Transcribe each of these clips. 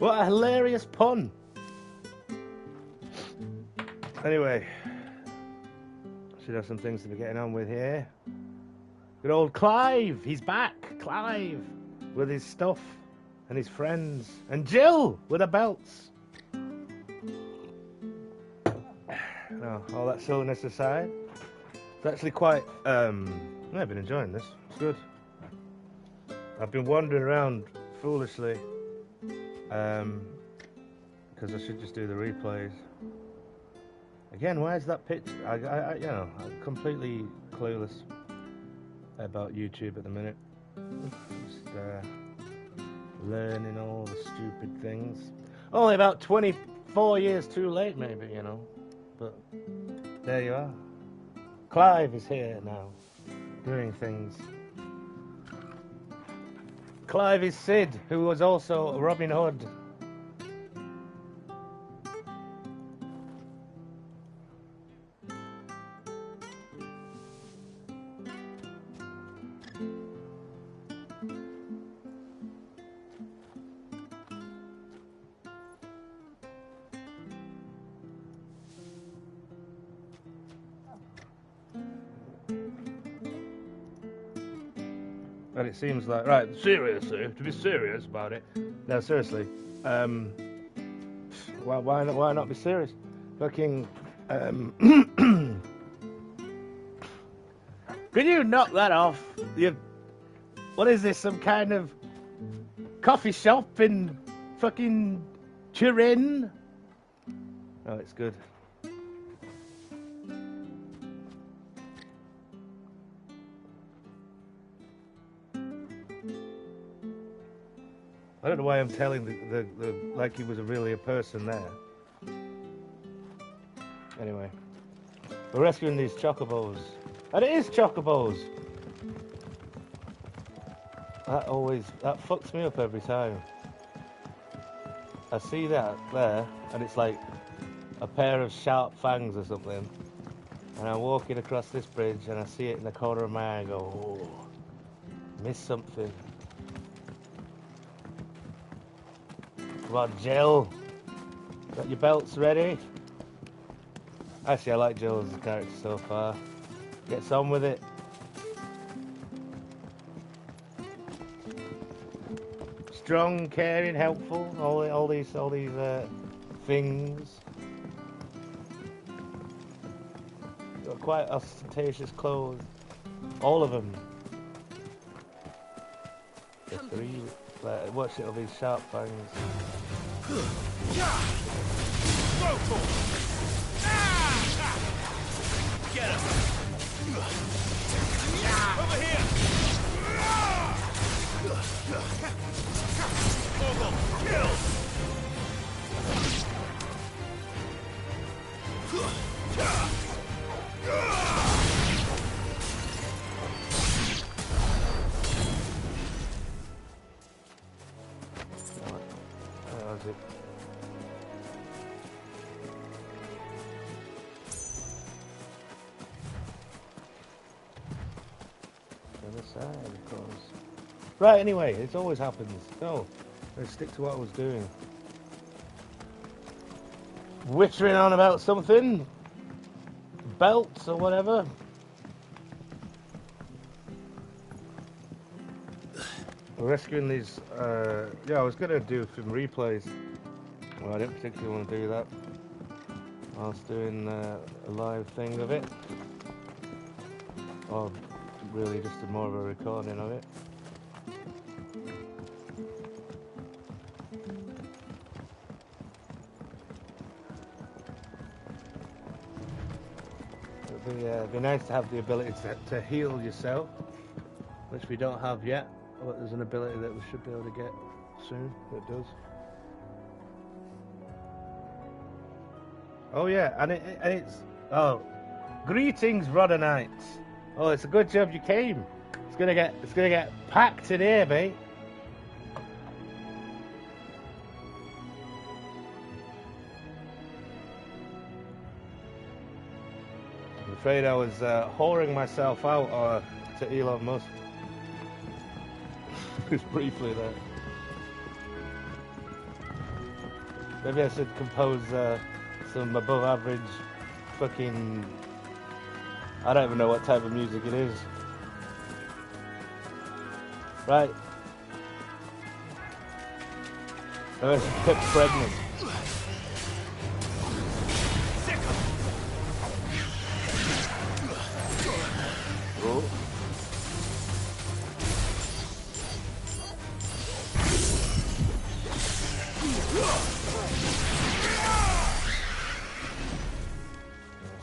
What a hilarious pun. Anyway, should have some things to be getting on with here. Good old Clive, he's back. Clive, with his stuff and his friends. And Jill, with her belts. No, all that silliness aside, it's actually quite, I've been enjoying this. It's good. I've been wandering around foolishly, because I should just do the replays. Again, why is that picture? I'm completely clueless about YouTube at the minute. Just learning all the stupid things. Only about 24 years too late, maybe, you know. But there you are. Clive is here now, doing things. Clive is Sid, who was also Robin Hood. And it seems like, right, seriously, to be serious about it. No, seriously. Why not be serious? Fucking, Could you knock that off? What is this, some kind of coffee shop in fucking Turin? Oh, it's good. I don't know why I'm telling the like he was really a person there. Anyway, we're rescuing these chocobos, and it is chocobos. That fucks me up every time. I see that there, and it's like a pair of sharp fangs or something, and I'm walking across this bridge, and I see it in the corner of my eye. I go, oh, missed something. Come on, Jill. Got your belts ready? Actually, I like Jill as a character so far. Gets on with it. Strong, caring, helpful. All these things. Got quite ostentatious clothes. All of them. The three. Watch it, all these sharp fangs. Get him! Over here! Ogle, kill! Right, anyway, it always happens. No, let's stick to what I was doing. Wittering on about something. Belts or whatever. We're rescuing these, yeah, I was going to do some replays. Well, I didn't particularly want to do that. I was doing a live thing of it. Or really just more of a recording of it. It'd be nice to have the ability to heal yourself, which we don't have yet, but there's an ability that we should be able to get soon. It does. Oh yeah, and it's greetings, Rodonites. Oh, it's a good job you came. It's gonna get packed in here, mate. I'm afraid I was whoring myself out to Elon Musk. Just briefly there. Maybe I should compose some above average fucking... I don't even know what type of music it is. Right. Oh, she kept pregnant. Oh.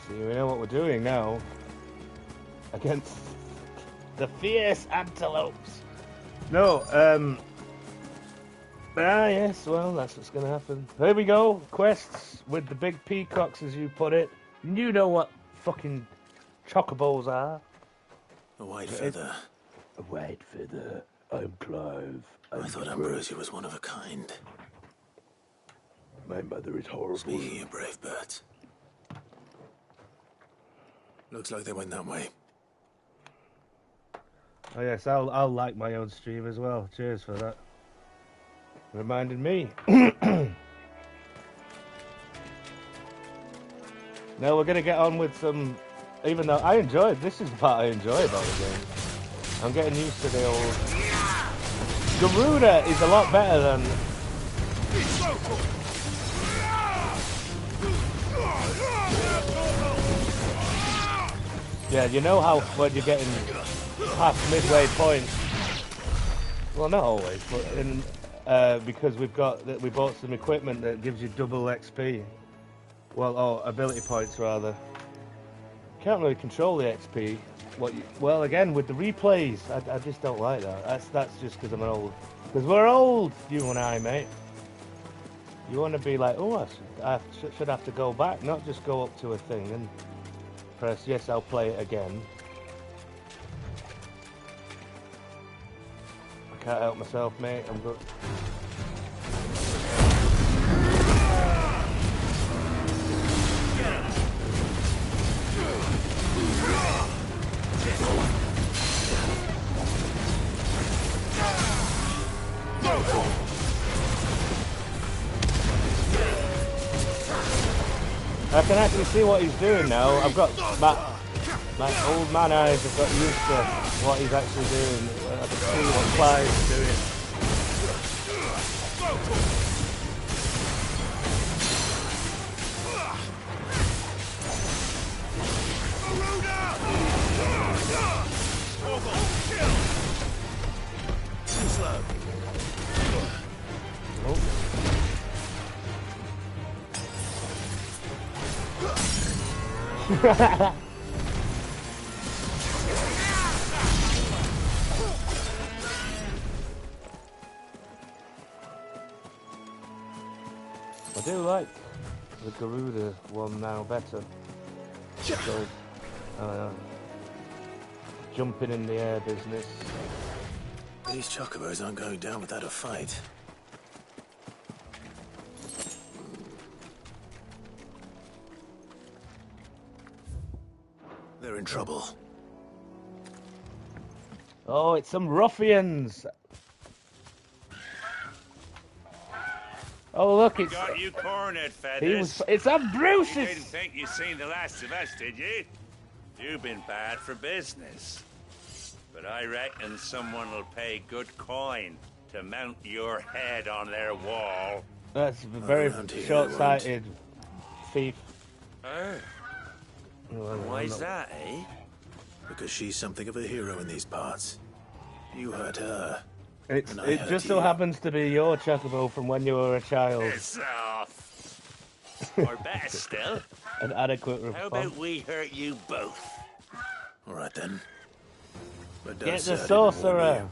See, we know what we're doing now. Against the fierce antelopes. No, yes, well, that's what's going to happen. Here we go, quests with the big peacocks, as you put it. You know what fucking chocobos are. A white feather. A white feather. I'm Clive. I thought Ambrosia was one of a kind. My mother is horrible. Speaking of brave birds. Looks like they went that way. Oh yes, I'll like my own stream as well. Cheers for that. Reminded me. Now we're gonna get on with some. Even though this is the part I enjoy about the game. I'm getting used to the old. Garuda is a lot better than. Yeah, you know how when you're getting past midway point. Well, not always, but in because we bought some equipment that gives you double XP. Well, ability points rather. Can't really control the XP. Well, again with the replays, I just don't like that. That's just because I'm an old. Because we're old, you and I, mate. You want to be like, oh, I should have to go back, not just go up to a thing and press yes. I'll play it again. I can't help myself, mate. I'm good. I can actually see what he's doing now. I've got my old man eyes have got used to what he's actually doing. I can see what Clive's doing. I do like the Garuda one now better. So, jumping in the air business. These chocobos aren't going down without a fight. They're in trouble. Oh, it's some ruffians. Oh, look, it's... Got you cornered, Feathers. It's Ambrosia! You didn't think you'd seen the last of us, did you? You've been bad for business. But I reckon someone will pay good coin to mount your head on their wall. That's very short-sighted thief. Oh. Why's that, eh? Because she's something of a hero in these parts. You hurt her. It just so happens to be your chocobo from when you were a child. It's off. Or better still, An adequate response. how about we hurt you both? All right then. But Get the sorcerer.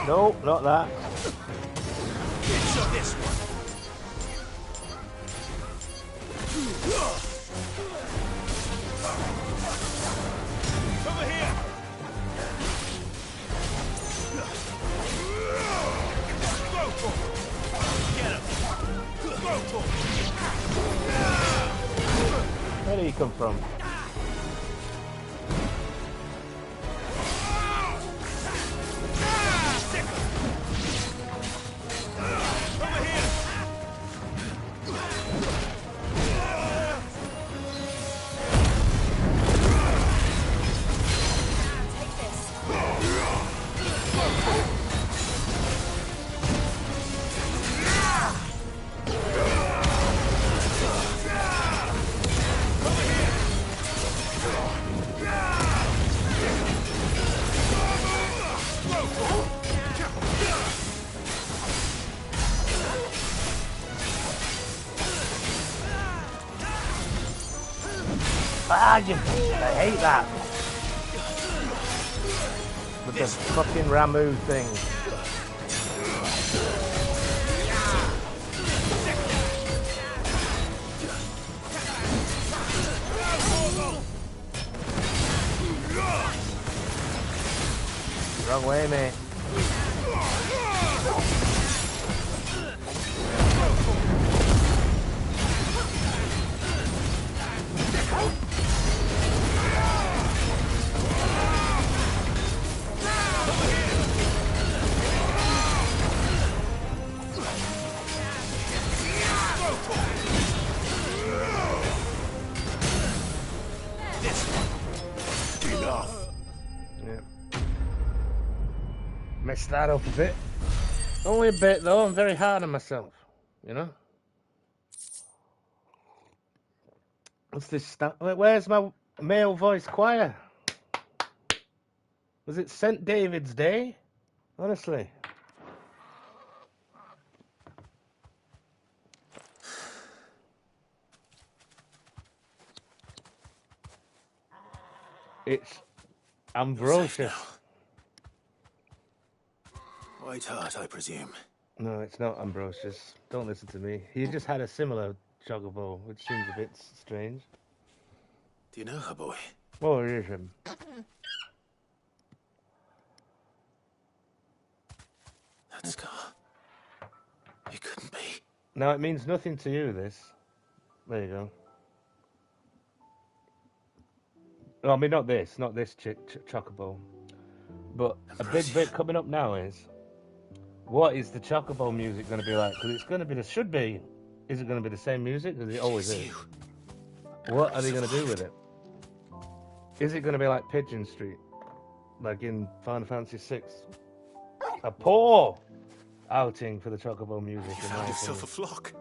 No, not that. This one. Where did he come from? Ah, you... I hate that. With the fucking Ramu thing. Wrong way, mate. Messed that up a bit. Only a bit though, I'm very hard on myself, you know? What's this stuff? Where's my male voice choir? Was it St. David's Day? Honestly. It's Ambrosia. White Heart, I presume. No, it's not Ambrosius. Don't listen to me. He just had a similar chocobo, which seems a bit strange. Do you know her, boy? Oh, it is him. That scar. It couldn't be. Now, it means nothing to you, this. There you go. No, I mean, not this chocobo. But Ambrosia. a big bit coming up now is, what is the chocobo music going to be like? Because it's going to be, should be, is it going to be the same music? Because it always is. What are they going to do with it? Is it going to be like Pigeon Street? Like in Final Fantasy VI? A poor outing for the chocobo music. You found yourself a flock.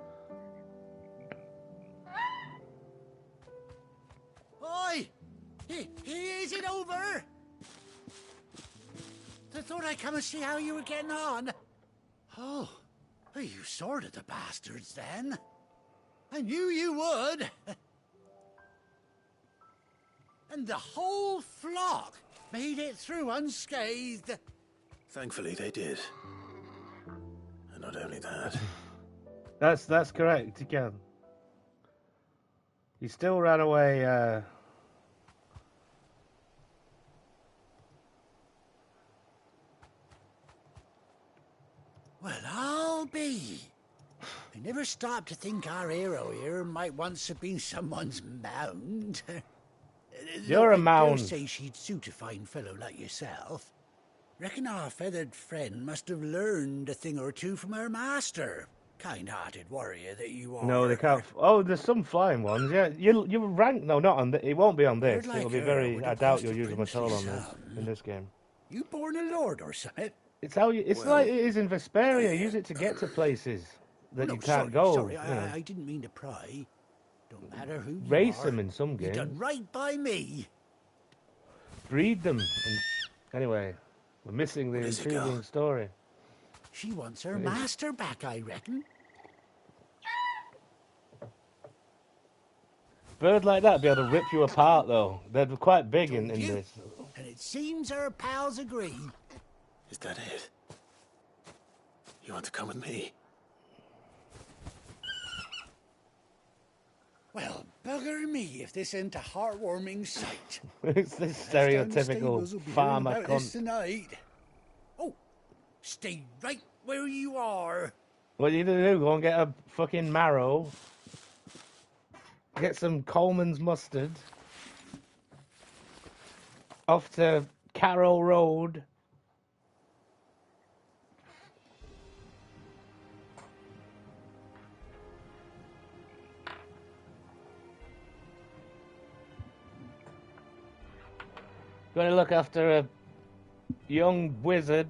Oi! Is it over? I thought I'd come and see how you were getting on. Oh, you sorted the bastards then. I knew you would. And the whole flock made it through unscathed. Thankfully, they did. And not only that. That's correct. You can. He still ran away. Well, I'll be. I never stopped to think our hero here might once have been someone's mound. You're a I mound. dare say she'd suit a fine fellow like yourself. Reckon our feathered friend must have learned a thing or two from her master. Kind-hearted warrior that you are. No, they can't. Oh, there's some flying ones. Yeah, you rank. No, not on. It won't be on this. Like It'll be her very. would I have doubt cost you'll a use them at all on princely this sum. in this game. You born a lord or something? It's how you. It's Well, like it is in Vesperia. Use it to get to places that No, you can't sorry, go. Sorry, you know. I didn't mean to pry. Don't matter who you Race are. them in some You games. done right by me. Breed them. Anyway, we're missing the What is it, intriguing girl? story. She wants her What is it? master back, I reckon. Bird like that be able to rip you apart, though. They're quite big in Told you. this. And it seems her pals agree. Is that it? You want to come with me? Well, bugger me if this ain't a heartwarming sight. It's this Us down the stereotypical stables will be hearing farmer about this cunt. tonight. Oh, stay right where you are. What are you gonna do? Go and get a fucking marrow? Get some Coleman's mustard. Off to Carroll Road. Going to look after a young wizard.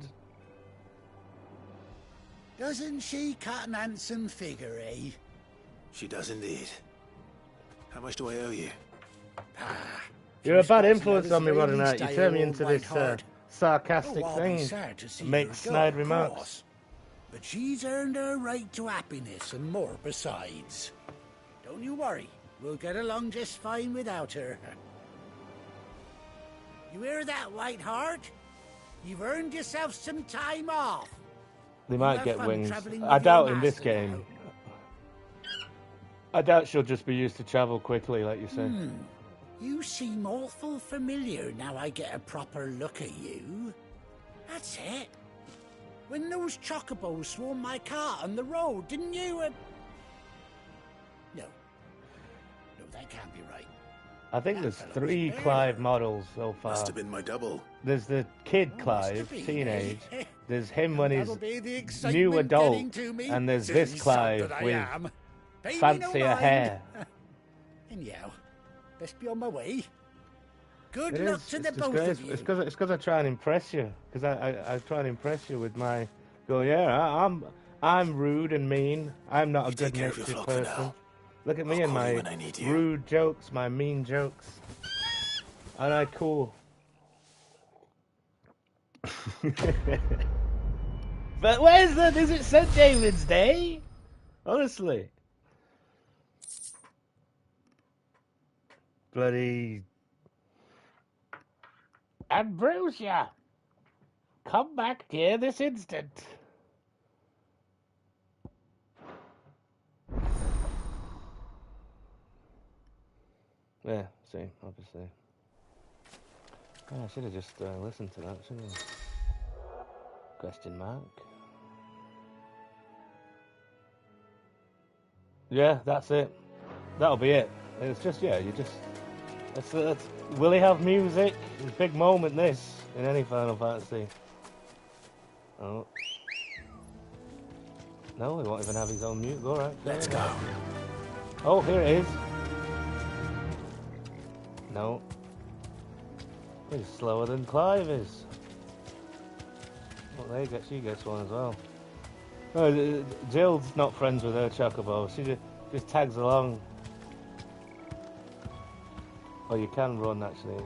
Doesn't she cut an handsome figure, eh? She does indeed. How much do I owe you? You're a bad influence on me, wasn't it? You turned me into this sarcastic thing. Make snide remarks. But she's earned her right to happiness and more besides. Don't you worry. We'll get along just fine without her. You hear that, Whiteheart? You've earned yourself some time off. They might get wings. I doubt in this game. I doubt she'll just be used to travel quickly, like you say. You seem awful familiar now I get a proper look at you. That's it. When those chocobos swarmed my cart on the road, didn't you? No, that can't be right. I think there's 3 Clive models so far. Must have been my double. There's the kid Clive, teenage. There's him when he's new adult. And there's this Clive with fancier hair. Anyhow, best be on my way. Good luck to the both of you. It's because I try and impress you. Because I try and impress you with my... yeah, I'm rude and mean. I'm not a good-natured person. Look at me and my rude jokes, my mean jokes. Aren't I cool? But where's the... Is it St. David's Day? Honestly. Bloody... Ambrosia! Come back here this instant. Yeah, see, obviously. Oh, I should have just listened to that, shouldn't I? Question mark. Yeah, that's it. That'll be it. It's just, yeah, you just... That's, will he have music? It's a big moment, this, in any Final Fantasy. Oh. No, he won't even have his own music. All right. Let's go. Oh, here it is. No. He's slower than Clive is. Well, she gets one as well. Oh, Jill's not friends with her Chocobo. She just tags along. Oh, you can run actually.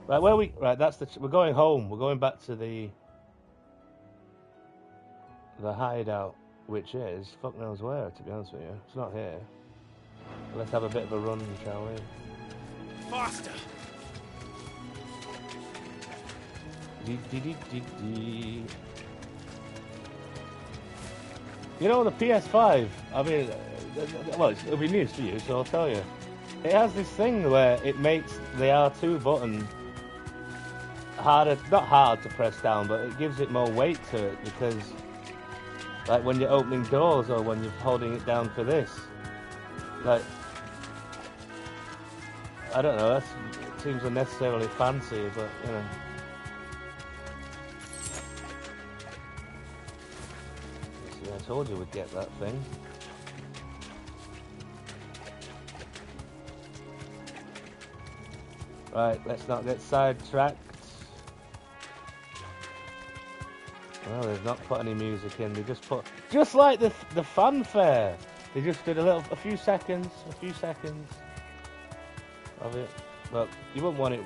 Right, that's we're going home. We're going back to the hideout, which is fuck knows where. To be honest with you, it's not here. Let's have a bit of a run, shall we? Faster! You know, the PS5, I mean, well, it'll be news for you, so I'll tell you. It has this thing where it makes the R2 button harder, not hard to press down, but it gives it more weight to it because, like, when you're opening doors or when you're holding it down for this, like, I don't know, it seems unnecessarily fancy, but, you know. See, I told you we'd get that thing. Right, let's not get sidetracked. Well, they've not put any music in, they just put, just like the fanfare, they just did a few seconds of it. But you wouldn't want it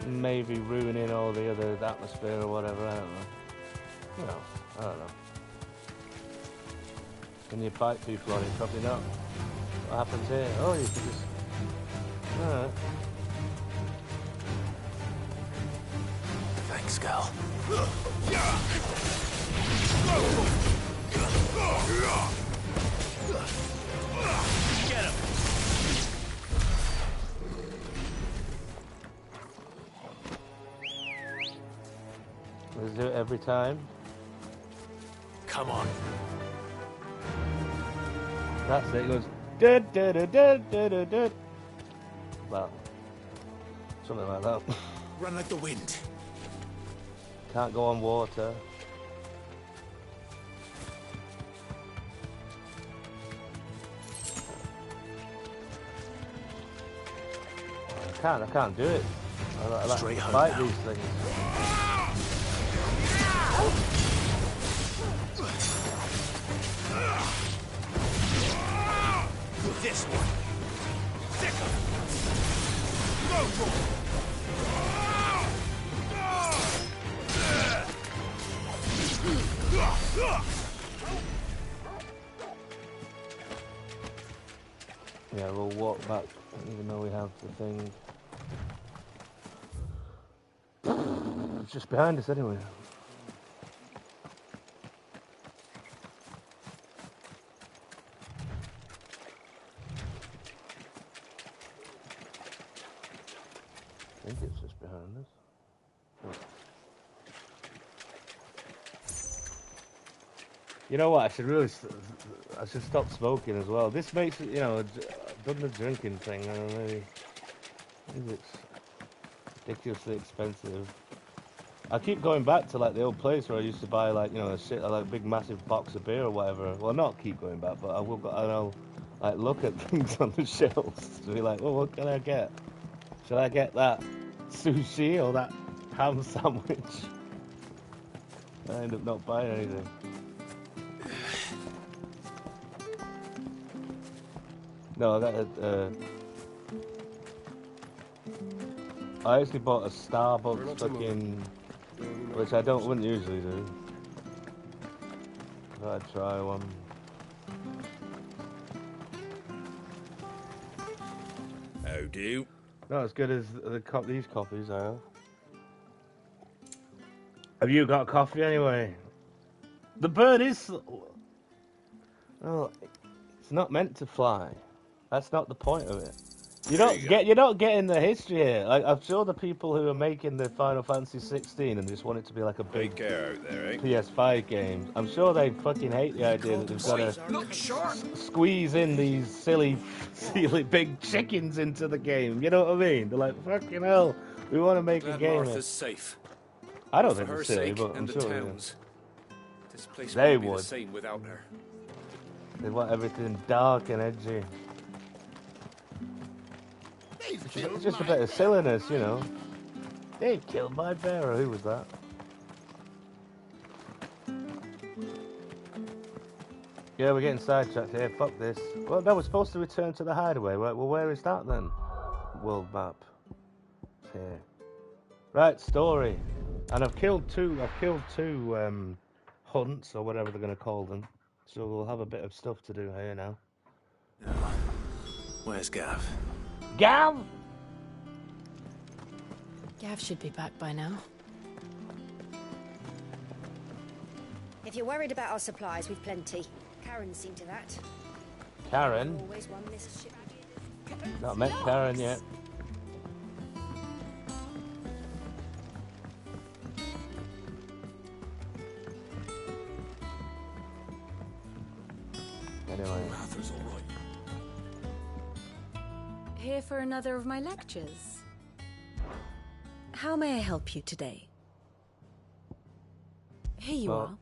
maybe ruining all the other atmosphere or whatever, I don't know. You know, I don't know. Can you bite people on it? Probably not. What happens here? Oh, you can just... Alright. Thanks, Gal. Get him! Let's do it every time. Come on. That's it. It goes Well, something like that. Run like the wind. Can't go on water. I can't do it. I like Straight to home fight now. these things. This one. Sick of Yeah, we'll walk back, even though we have the thing. It's just behind us anyway. I think it's just behind us. Oh. You know what? I should stop smoking as well. This makes it, you know, I've done the drinking thing, and maybe it's ridiculously expensive. I keep going back to like the old place where I used to buy like, you know, like a big massive box of beer or whatever. Well, not keep going back, but I'll like look at things on the shelves to be like, well, what can I get? Should I get that sushi or that ham sandwich? I end up not buying anything. No, I got I actually bought a Starbucks fucking, which I wouldn't usually do. I'd try one. How do? Not as good as these coffees I have. Have you got coffee anyway? The bird is... Well, it's not meant to fly. That's not the point of it. You're not getting the history here. Like, I'm sure the people who are making the Final Fantasy 16 and just want it to be like a big out there, eh? PS5 game, I'm sure they fucking hate the idea that they've got to squeeze in these silly big chickens into the game. You know what I mean? They're like, fucking hell, we want to make a game. Martha's safe. I don't For think her it's silly, sake but I'm and the sure towns. This place They wouldn't be would. the same without her. they want everything dark and edgy. It's just a bit of silliness, you know. They killed my bearer. Who was that? Yeah, we're getting sidetracked here. Fuck this. Well, no, we're supposed to return to the hideaway. Well, where is that then? World map. It's here. Right, story. And I've killed two hunts, or whatever they're going to call them. So we'll have a bit of stuff to do here now. Where's Gav? Gav! Gav should be back by now. If you're worried about our supplies, we've plenty. Karen's seen to that. Karen? Always one Mrs. Ship. Not met Karen yet. Anyway. Martha's all right. Here for another of my lectures. How may I help you today? Here you are.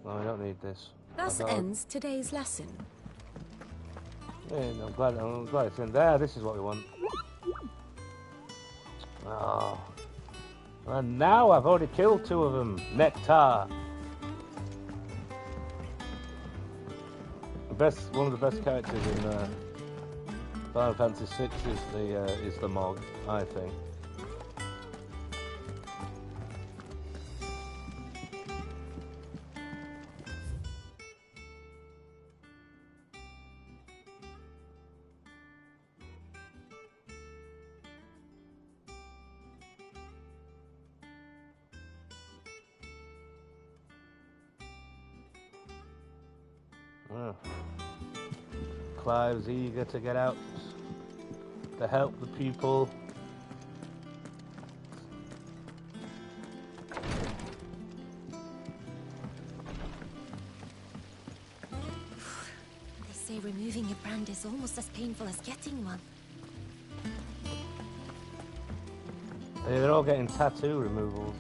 No, I don't need this. Thus ends today's lesson. Yeah, no, I'm glad it's in there. This is what we want. Oh. And now I've already killed two of them. Nectar. One of the best characters in Final Fantasy VI is the Mog, I think. Clive's eager to get out to help the people. Removing a brand is almost as painful as getting one. Yeah, they're all getting tattoo removals.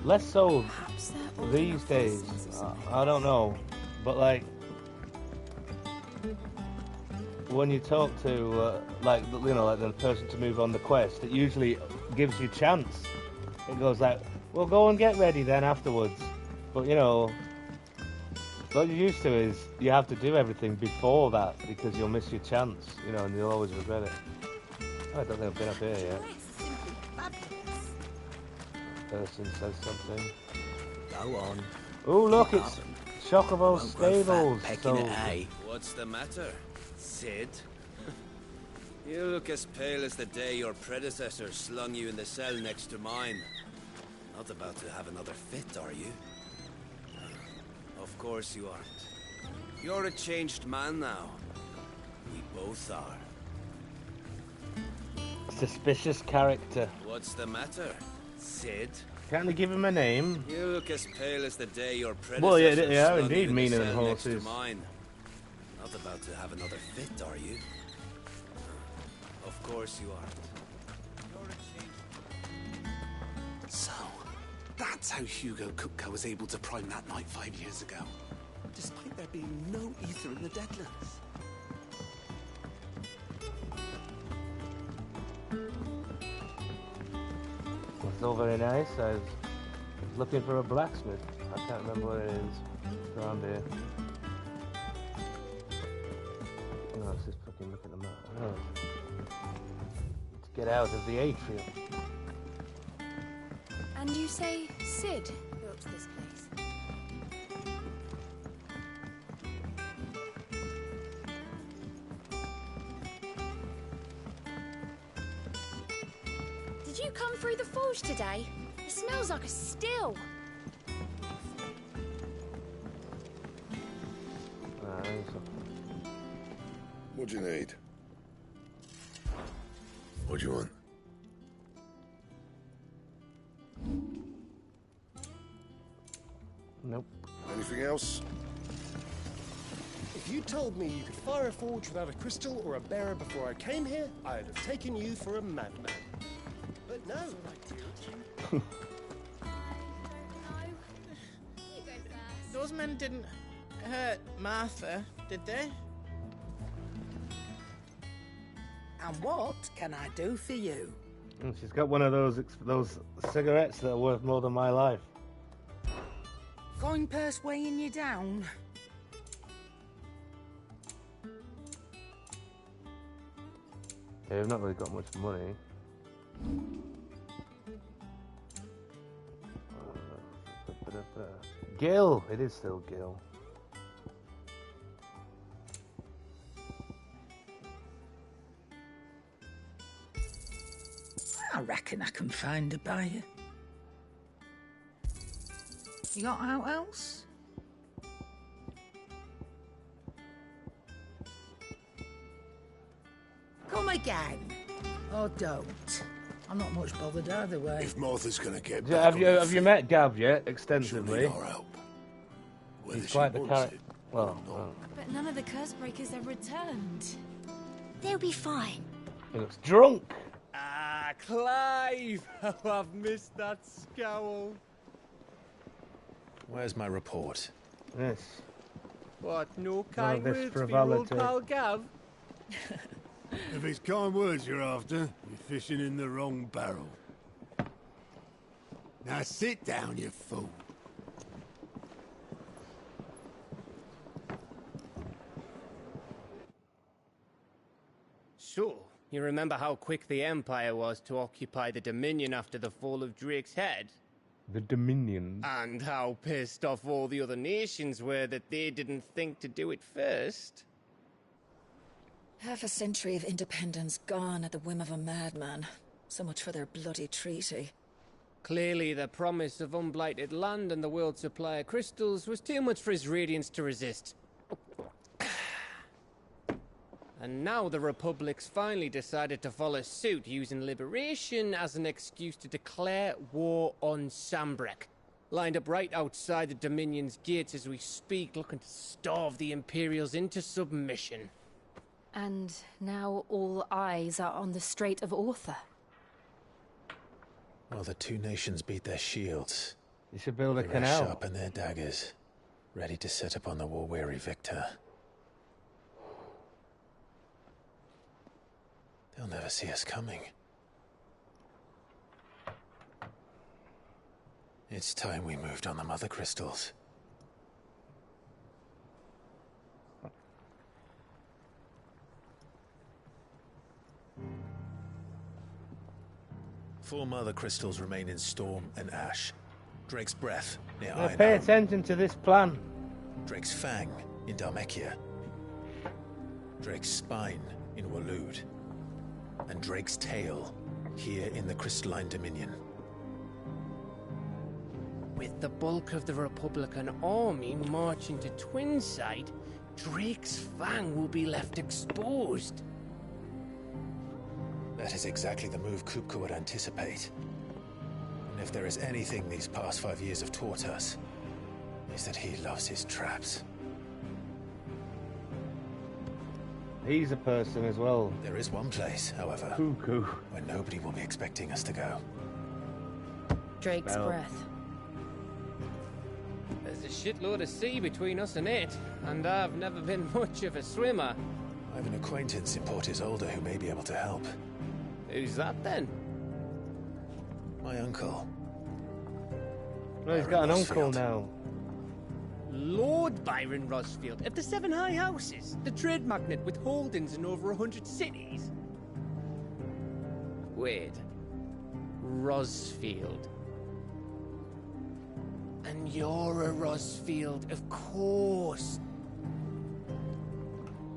Less so these days. I don't know, but like when you talk to like you know, like the person to move on the quest, it usually gives you chance. It goes like, well, go and get ready then afterwards. But you know, what you're used to is you have to do everything before that because you'll miss your chance. You know, and you'll always regret it. I don't think I've been up here yet. Person says something. Go on. Oh, look, it's Chocobo Stables. So, What's the matter, Sid? You look as pale as the day your predecessor slung you in the cell next to mine. Not about to have another fit, are you? Of course you aren't. You're a changed man now. We both are. suspicious character. What's the matter, Sid? Can't they give him a name? You look as pale as the day your predecessor. Well, yeah, they are slung indeed you in meaner the than cell next to horses. mine. Not about to have another fit, are you? Of course you aren't. So, that's how Hugo Kupka was able to prime that night 5 years ago, despite there being no ether in the Deadlands. It's all very nice. I was looking for a blacksmith. I can't remember what it is. It's around here. Oh, it's just fucking look at the map. Oh. Let's get out of the atrium. And you say Sid built this place? Did you come through the forge today? It smells like a still. What do you need? What do you want? Nope. Anything else? If you told me you could fire a forge without a crystal or a bearer before I came here, I'd have taken you for a madman. But no. Those men didn't hurt Martha, did they? And what can I do for you? She's got one of those cigarettes that are worth more than my life. Coin purse weighing you down? Yeah, we've not really got much money. Gil! It is still Gil. I reckon I can find a buyer. You got out else? Come again. Or don't. I'm not much bothered either way. If Martha's gonna get Yeah, back have you met Gav yet? she'll Extensively. need our help. Whether He's she quite the wants character. it Well, or not. But none of the curse breakers have returned. They'll be fine. he looks drunk. Ah, Clive! How I've missed that scowl. Where's my report? Yes. What, no kind this words for your old frivolity. pal Gav? If it's kind words you're after, you're fishing in the wrong barrel. Now sit down, you fool. So, you remember how quick the Empire was to occupy the Dominion after the fall of Drake's head? The Dominion. And how pissed off all the other nations were that they didn't think to do it first? Half a century of independence gone at the whim of a madman. So much for their bloody treaty. Clearly, the promise of unblighted land and the world's supply of crystals was too much for his radiance to resist. And now the Republic's finally decided to follow suit, using liberation as an excuse to declare war on Sambrek. Lined up right outside the Dominion's gates as we speak, looking to starve the Imperials into submission. And now all eyes are on the Strait of Author. While the two nations beat their shields, you should build a they canal. sharpen their daggers, ready to set upon the war-weary victor. They'll never see us coming. It's time we moved on the mother crystals. Four mother crystals remain in Storm and Ash. Drake's Breath near Now Iron pay Home. attention to this plan. Drake's Fang in Dhalmekia. Drake's Spine in Waloed. And Drake's Tail here in the Crystalline Dominion. With the bulk of the Republican army marching to Twinside, Drake's Fang will be left exposed. That is exactly the move Kupka would anticipate. And if there is anything these past 5 years have taught us, is that he loves his traps. He's a person as well. There is one place, however, Cuckoo, where nobody will be expecting us to go. Drake's Breath. There's a shitload of sea between us and it, and I've never been much of a swimmer. I have an acquaintance in Port Isolde who may be able to help. Who's that then? My uncle. Well, he's got an uncle now. Lord Byron Rosfield of the Seven High Houses, the trade magnate with holdings in over 100 cities. Wait. Rosfield. And you're a Rosfield, of course.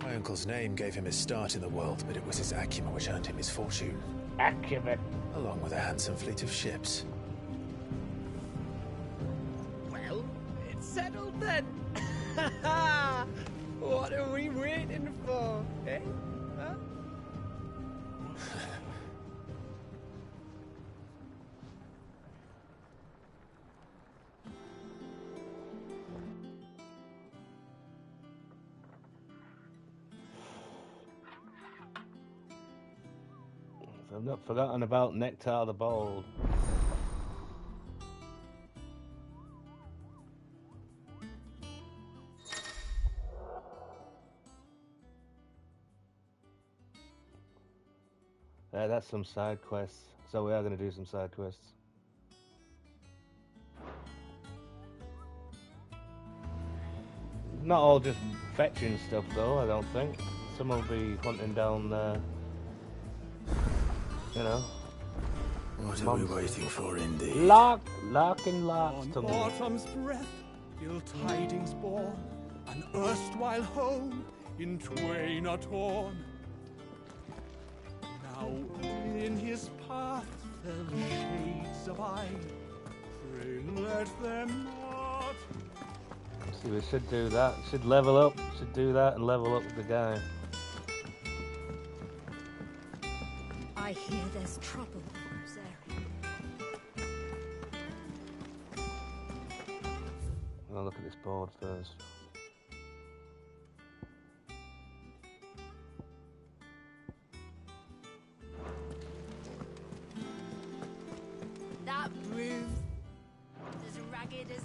My uncle's name gave him his start in the world, but it was his acumen which earned him his fortune. Acumen. Along with a handsome fleet of ships. Well, it's settled then. What are we waiting for, eh? Huh? I've not forgotten about Nectar the Bold. Yeah, that's some side quests. So we are going to do some side quests. Not all just fetching stuff though, I don't think. Some will be hunting down you know. What are we waiting for, indeed? Larkin On autumn's breath, ill tidings born, an erstwhile home in twain are torn. Now in his path fell shades of eye, pray let them not. See, we should do that. Should level up. Should do that and level up the guy. I hear there's trouble in this area. I'll look at this board first. That bruise is as ragged as...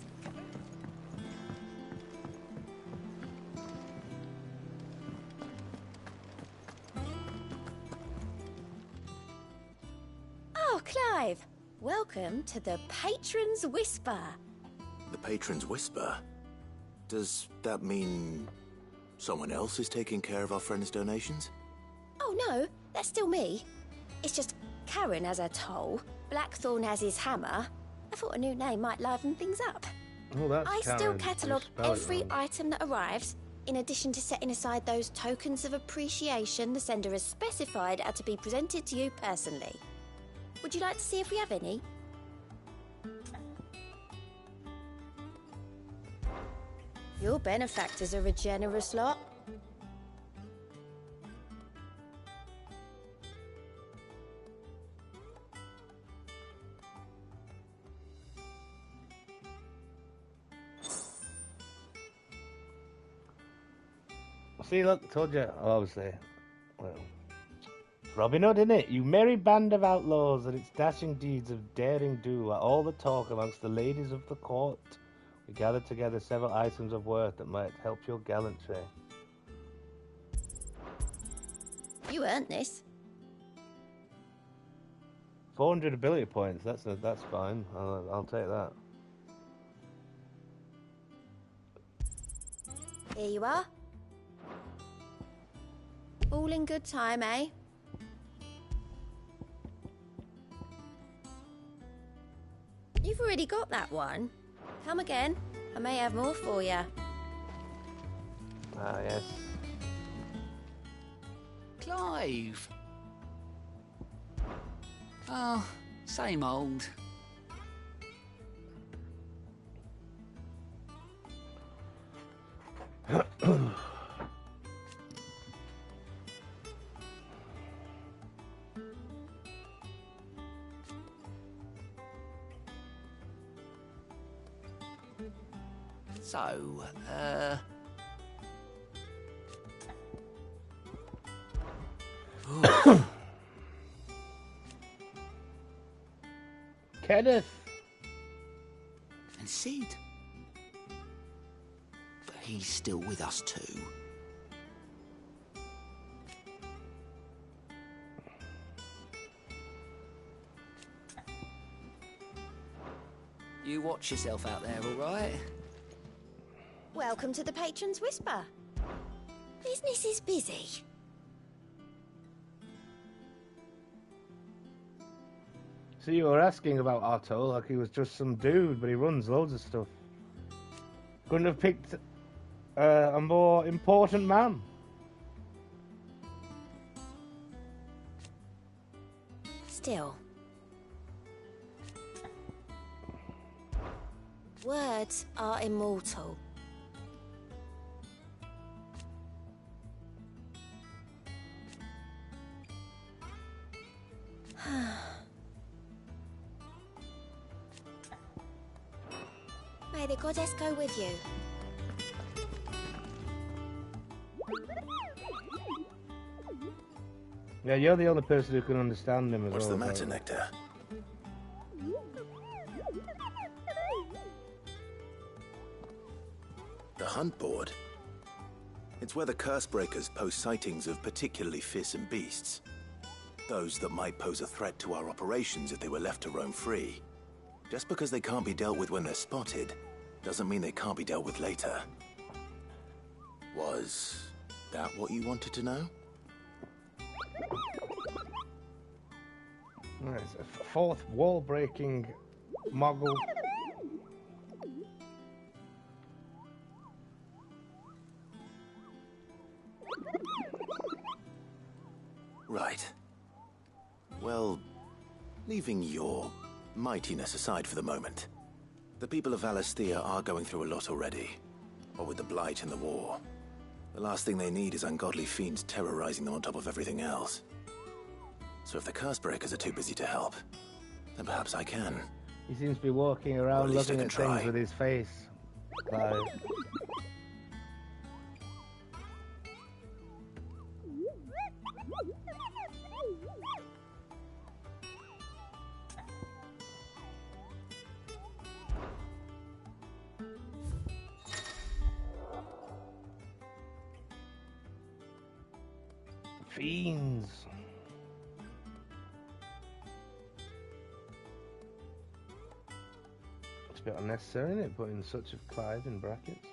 Oh, Clive! Welcome to the Patron's Whisper. The Patron's Whisper? Does that mean someone else is taking care of our friend's donations? Oh no, that's still me. It's just Karen has her toll, Blackthorn has his hammer. I thought a new name might liven things up. Oh, that's I still Karen. catalogue I spelled it every wrong. item that arrives, In addition to setting aside those tokens of appreciation, the sender has specified are to be presented to you personally. Would you like to see if we have any? Your benefactors are a generous lot. See, look, told you, obviously. Well, Robin Hood, innit? You merry band of outlaws, and its dashing deeds of daring do are all the talk amongst the ladies of the court. We gathered together several items of worth that might help your gallantry. You earned this. 400 ability points. That's fine. I'll take that. Here you are. All in good time, eh? You've already got that one. Come again. I may have more for you. Ah, yes. Clive. Oh, same old. So, Kenneth! And Sid. But he's still with us too. You watch yourself out there, all right? Welcome to the Patron's Whisper. Business is busy. So you were asking about Otto like he was just some dude, but he runs loads of stuff. Couldn't have picked a more important man. Still. Words are immortal. May the goddess go with you. Yeah, you're the only person who can understand him as What's well. the matter, Nectar? The hunt board? It's where the curse breakers post sightings of particularly fearsome beasts. Those that might pose a threat to our operations if they were left to roam free. Just because they can't be dealt with when they're spotted, doesn't mean they can't be dealt with later. Was that what you wanted to know? Right, it's a fourth wall-breaking Moggle. Right. Well, leaving your mightiness aside for the moment, the people of Valisthea are going through a lot already. What with the Blight and the war. The last thing they need is ungodly fiends terrorizing them on top of everything else. So if the curse breakers are too busy to help, then perhaps I can. He seems to be walking around least I looking can at things try. with his face. Clive. Fiends. It's a bit unnecessary, isn't it, putting such of Clive in brackets?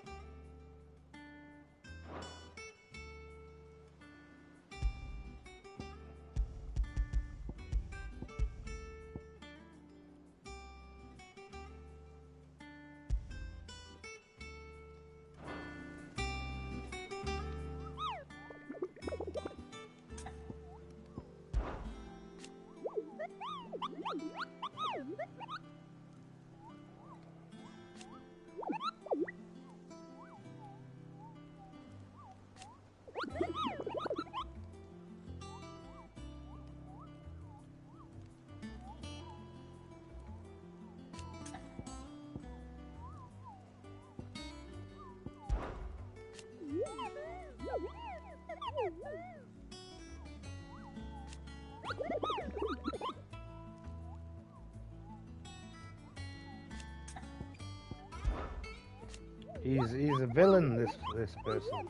He's a villain, this person.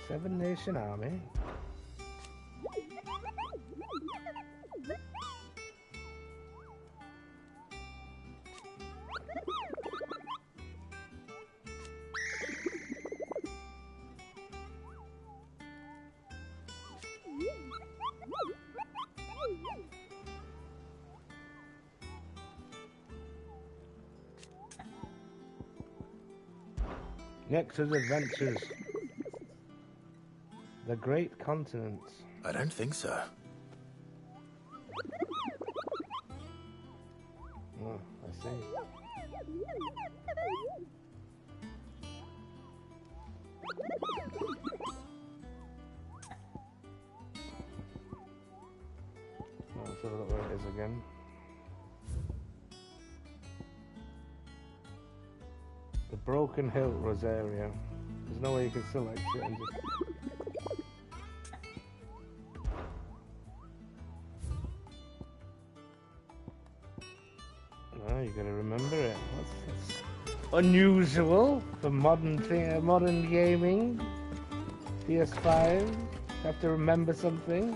Seven Nation Army. Nexus Adventures. The Great Continents. I don't think so. Oh, I see. Let's have a look where it is again. The Broken Hill Rosaria. There's no way you can select it and just... No, you gotta remember it. That's unusual for modern gaming. PS5. You have to remember something.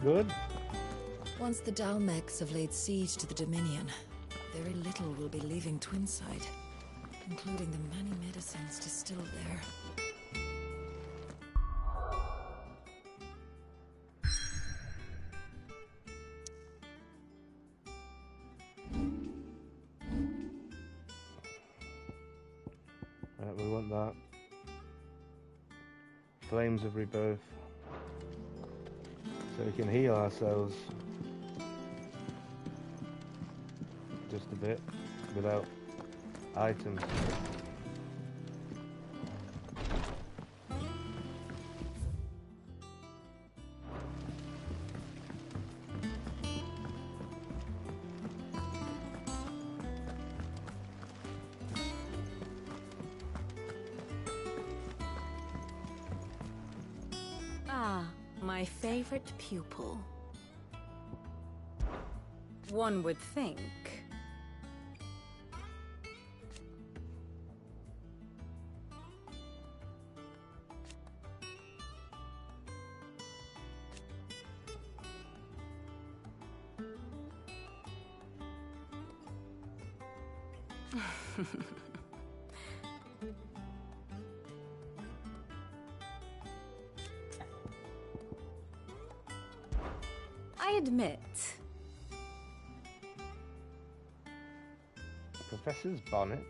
Good. Once the Dalmecs have laid siege to the Dominion, very little will be leaving Twinside, including the many medicines distilled there. Right, we want that. Flames of Rebirth. So we can heal ourselves. Just a bit. Without items. My favorite pupil. One would think. I admit. Professor's bonnet.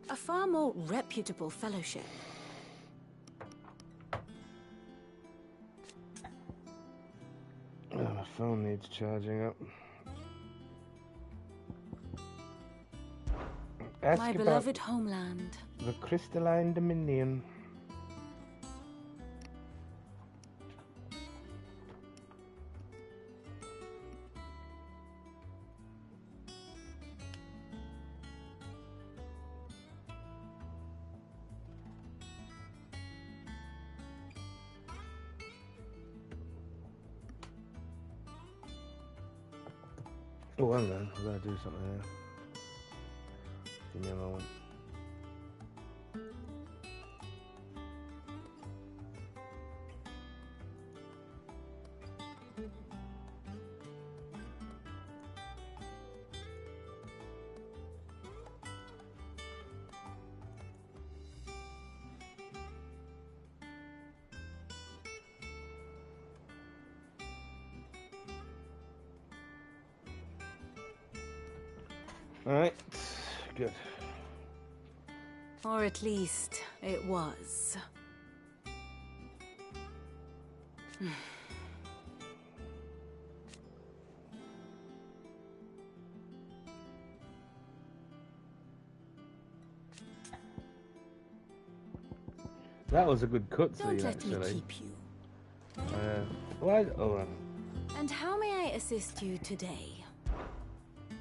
A far more reputable fellowship. Oh, my phone needs charging up. Ask My about beloved homeland. the Crystalline Dominion. Oh, hang on, I've got to do something there. Give me a moment. Alright, good. Or at least it was. That was a good cutscene, Don't let actually. me keep you. Why? Oh, And how may I assist you today?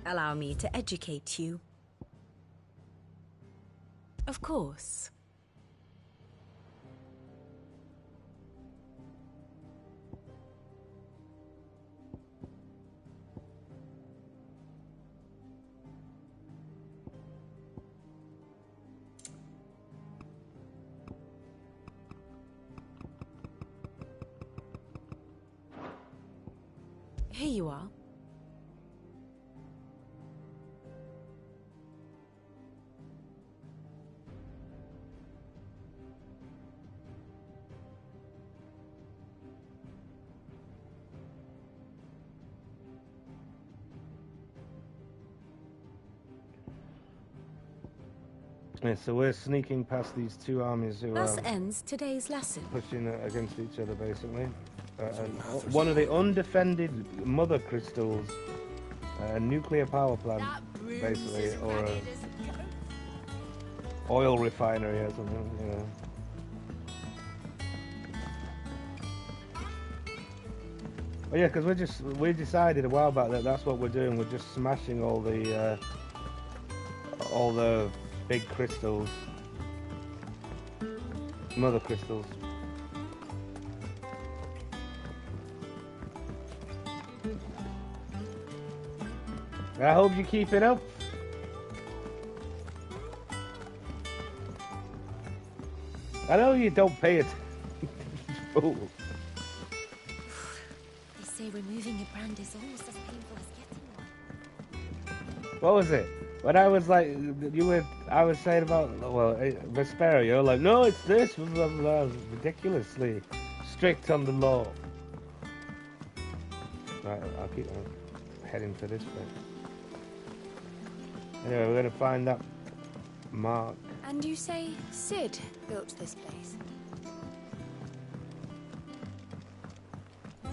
Allow me to educate you. Of course. Here you are. yeah, so we're sneaking past these two armies who Thus are ends today's lesson. pushing against each other, basically. And one of the undefended mother crystals, a nuclear power plant, basically, or a oil refinery or something, you know. Oh yeah, because we decided a while back that that's what we're doing. We're just smashing all the big crystals, mother crystals. I hope you keep it up. I know you don't pay it. Fool. They say removing a brand is almost as painful as getting one. What was it? When I was like, I was saying about, well, Vesperia, like, no, it's this, blah, blah, blah, ridiculously strict on the law. Right, I'll keep on heading for this bit. Anyway, we're going to find that mark. And you say Sid built this place? Oh,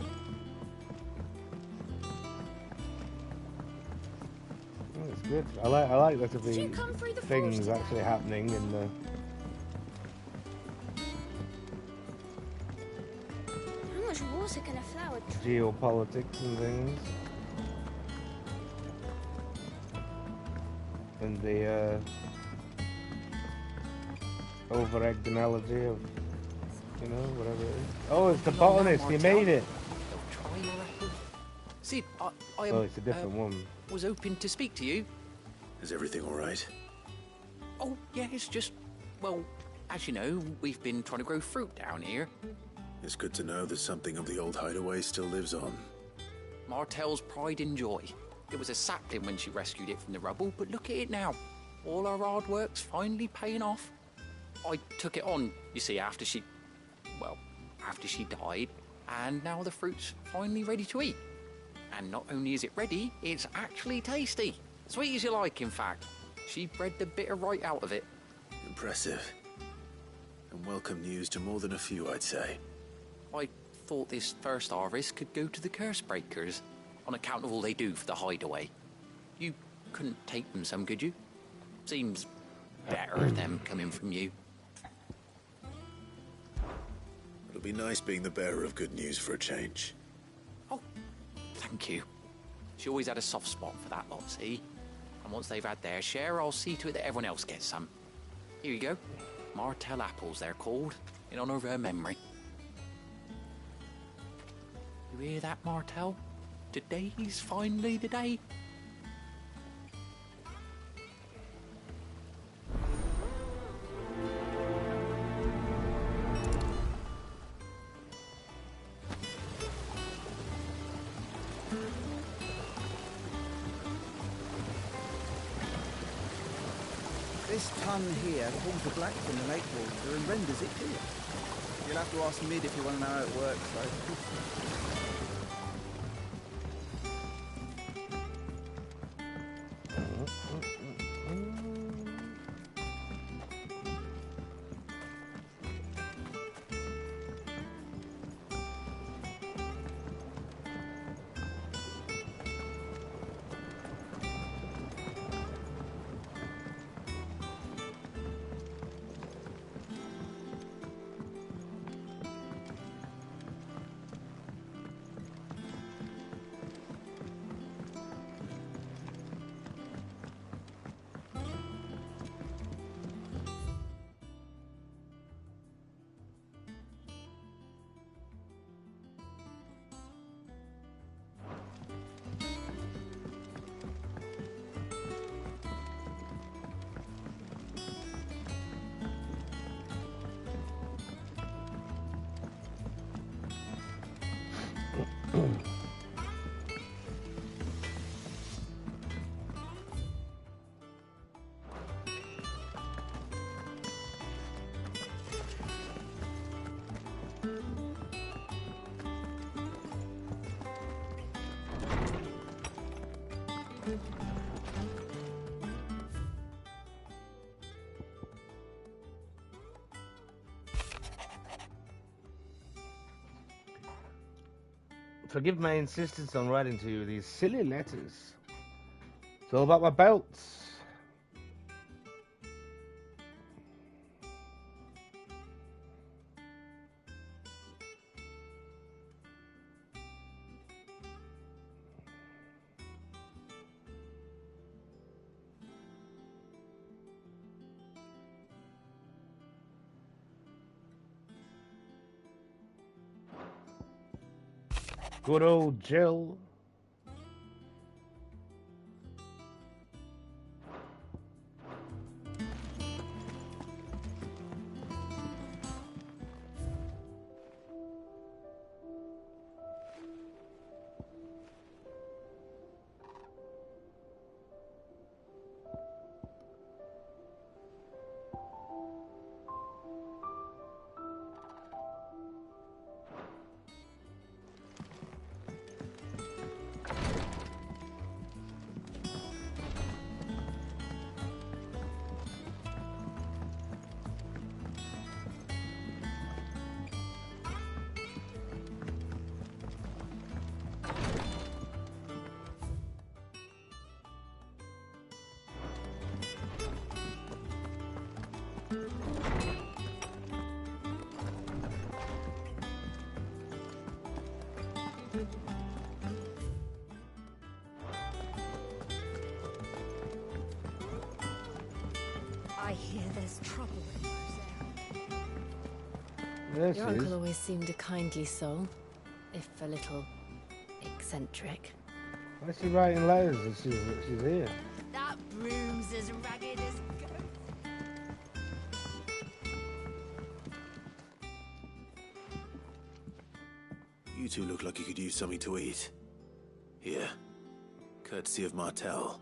it's good. I like there to be things actually happening in the... How much water can a flower geopolitics and things. And the over-egged analogy of, you know, whatever it is. Oh, it's the botanist, he made it! Sid, I oh, it's a different one. Was hoping to speak to you. Is everything all right? Oh, yeah, it's just, well, as you know, we've been trying to grow fruit down here. It's good to know that something of the old hideaway still lives on. Martel's pride and joy. It was a sapling when she rescued it from the rubble, but look at it now. All our hard work's finally paying off. I took it on, you see, after she died, and now the fruit's finally ready to eat. And not only is it ready, it's actually tasty. Sweet as you like, in fact. She bred the bitter right out of it. Impressive. And welcome news to more than a few, I'd say. I thought this first harvest could go to the curse breakers, on account of all they do for the hideaway. You couldn't take them some, could you? Seems better them coming from you. It'll be nice being the bearer of good news for a change. Oh, thank you. She always had a soft spot for that lot, see? And once they've had their share, I'll see to it that everyone else gets some. Here you go. Martel apples, they're called, in honor of her memory. You hear that, Martel? Today's finally the day. This ton here pulls the black from the lake water and renders it clear. You'll have to ask Mid if you want to know how it works, though. Forgive my insistence on writing to you these silly letters. It's all about my belts. Good old Jill. I hear there's trouble in Yes, Your uncle always seemed a kindly soul, if a little eccentric. Why is she writing letters if she's here? That broom's as ragged as You two look like you could use something to eat. Here. Courtesy of Martel.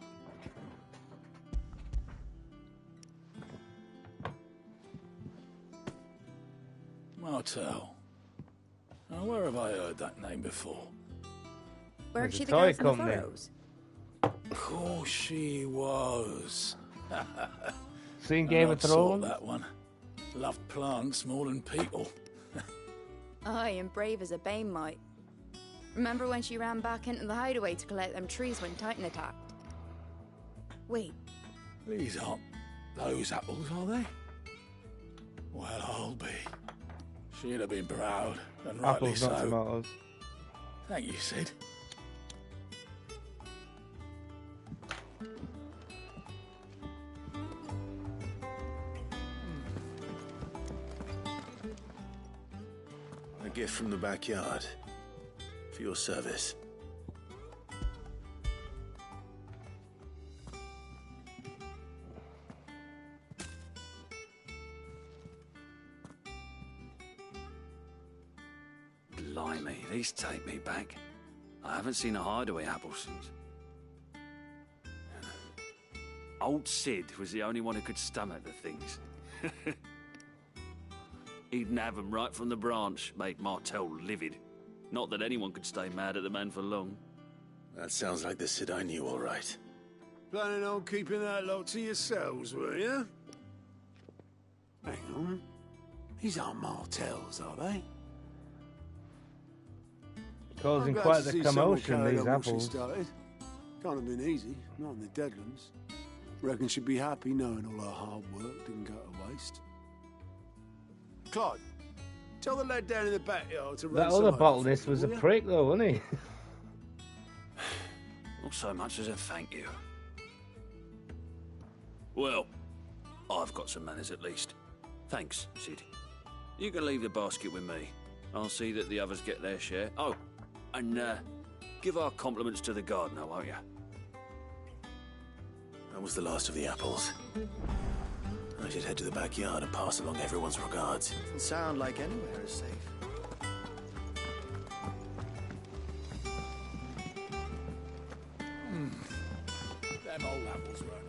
Martel. Now, where have I heard that name before? Weren't There's she a the girl toy from the company. Furrows? Of course she was. Seen Game An of odd sort, Thrones? that one. Loved plants more than people. Aye, and brave as a bane might. Remember when she ran back into the hideaway to collect them trees when Titan attacked? Wait, These aren't those apples, are they? Well, I'll be. She'd have been proud, and rightly Apples, not so. tomatoes. Thank you, Sid. A gift from the backyard. For your service. Blimey, these take me back. I haven't seen a hideaway apple since. Old Sid was the only one who could stomach the things. He'd nab 'em right from the branch, make Martell livid. Not that anyone could stay mad at the man for long. That sounds like the Sid I knew, all right. Planning on keeping that lot to yourselves, were you? Hang on. These aren't Martells, are they? Causing I'm glad quite to the see someone commotion, carried these on what she apples. started. Can't have been easy, not in the Deadlands. Reckon she'd be happy knowing all her hard work didn't go to waste. Clive, tell the lad down in the backyard to run That some other over botanist for was you, a will ya? prick, though, wasn't he? Not so much as a thank you. Well, I've got some manners at least. Thanks, Sid. You can leave the basket with me. I'll see that the others get their share. Oh, and give our compliments to the gardener, won't you? That was the last of the apples. I should head to the backyard and pass along everyone's regards. Doesn't sound like anywhere is safe. Them old apples were enough.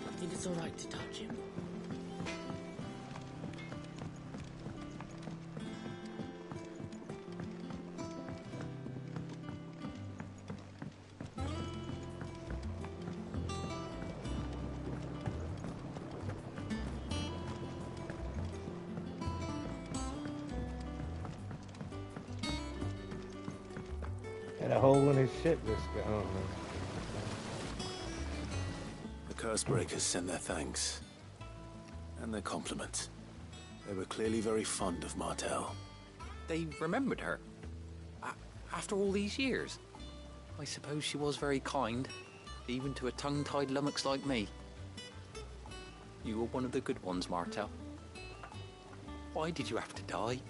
I think it's alright to touch him. Get a hole in his ship, this guy. Oh, The Cursebreakers send their thanks. And their compliments. They were clearly very fond of Martell. They remembered her. After all these years. I suppose she was very kind, even to a tongue-tied lummox like me. You were one of the good ones, Martell. Why did you have to die?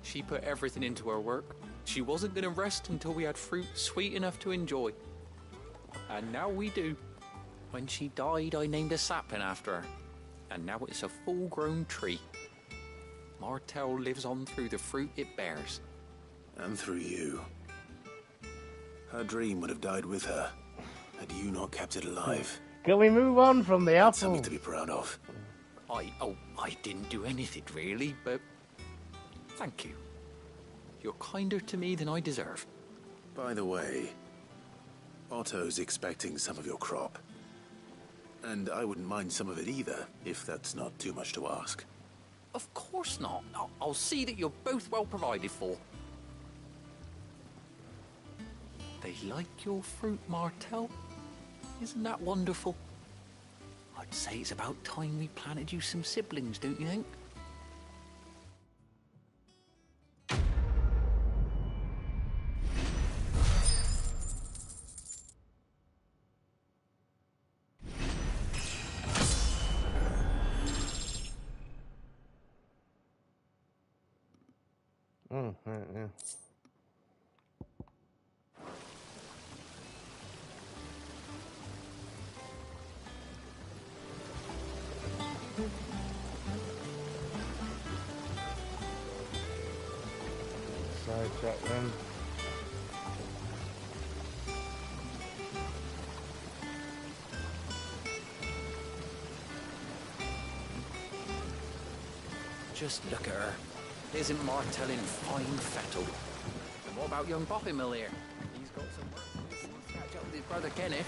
She put everything into her work. She wasn't going to rest until we had fruit sweet enough to enjoy. And now we do. When she died, I named a sapling after her. And now it's a full-grown tree. Martell lives on through the fruit it bears. And through you. Her dream would have died with her, had you not kept it alive. Can we move on from the apple? Something to be proud of. I didn't do anything really, but thank you. You're kinder to me than I deserve. By the way, Otto's expecting some of your crop. And I wouldn't mind some of it either, if that's not too much to ask. Of course not. I'll see that you're both well provided for. They like your fruit, Martell. Isn't that wonderful? I'd say it's about time we planted you some siblings, don't you think? Oh, right, yeah. Sidetrack then. Just look at her. Isn't Martell in fine fettle? And what about young Boffimill here? He's got some work to do. He catch up with his brother Kenneth.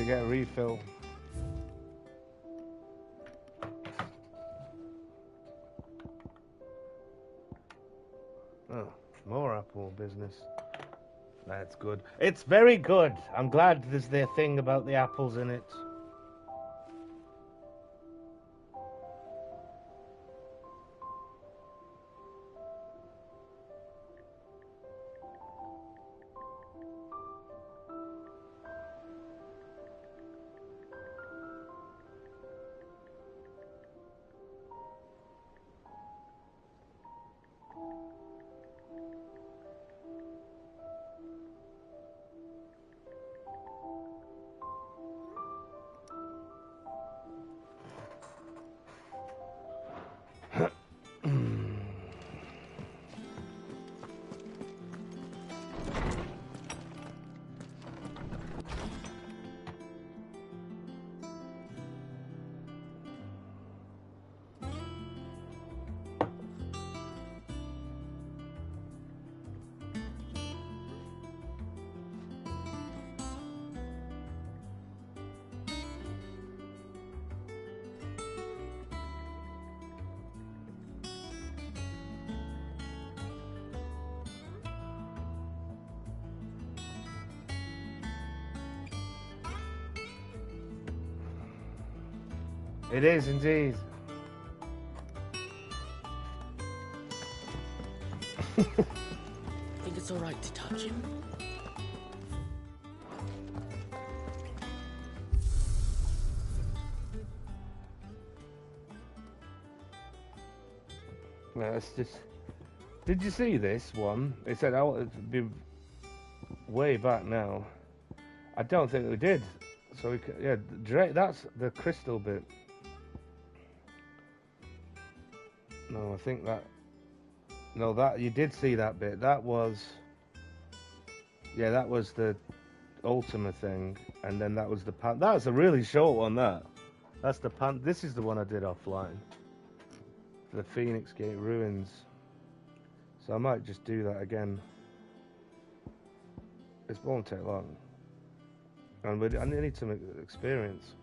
you get a refill. Oh, more apple business. That's good. It's very good. I'm glad there's the thing about the apples in it. It is indeed. Think it's alright to touch him? No, it's just. Did you see this one? It said, "Oh, it'd be way back now." I don't think we did. So we could, yeah, that's the crystal bit. No, I think that. No, that you did see that bit. That was. Yeah, that was the Ultima thing, and then that was the pan. That's a really short one. That's the pan. This is the one I did offline. The Phoenix Gate ruins. So I might just do that again. It won't take long. And I need some experience.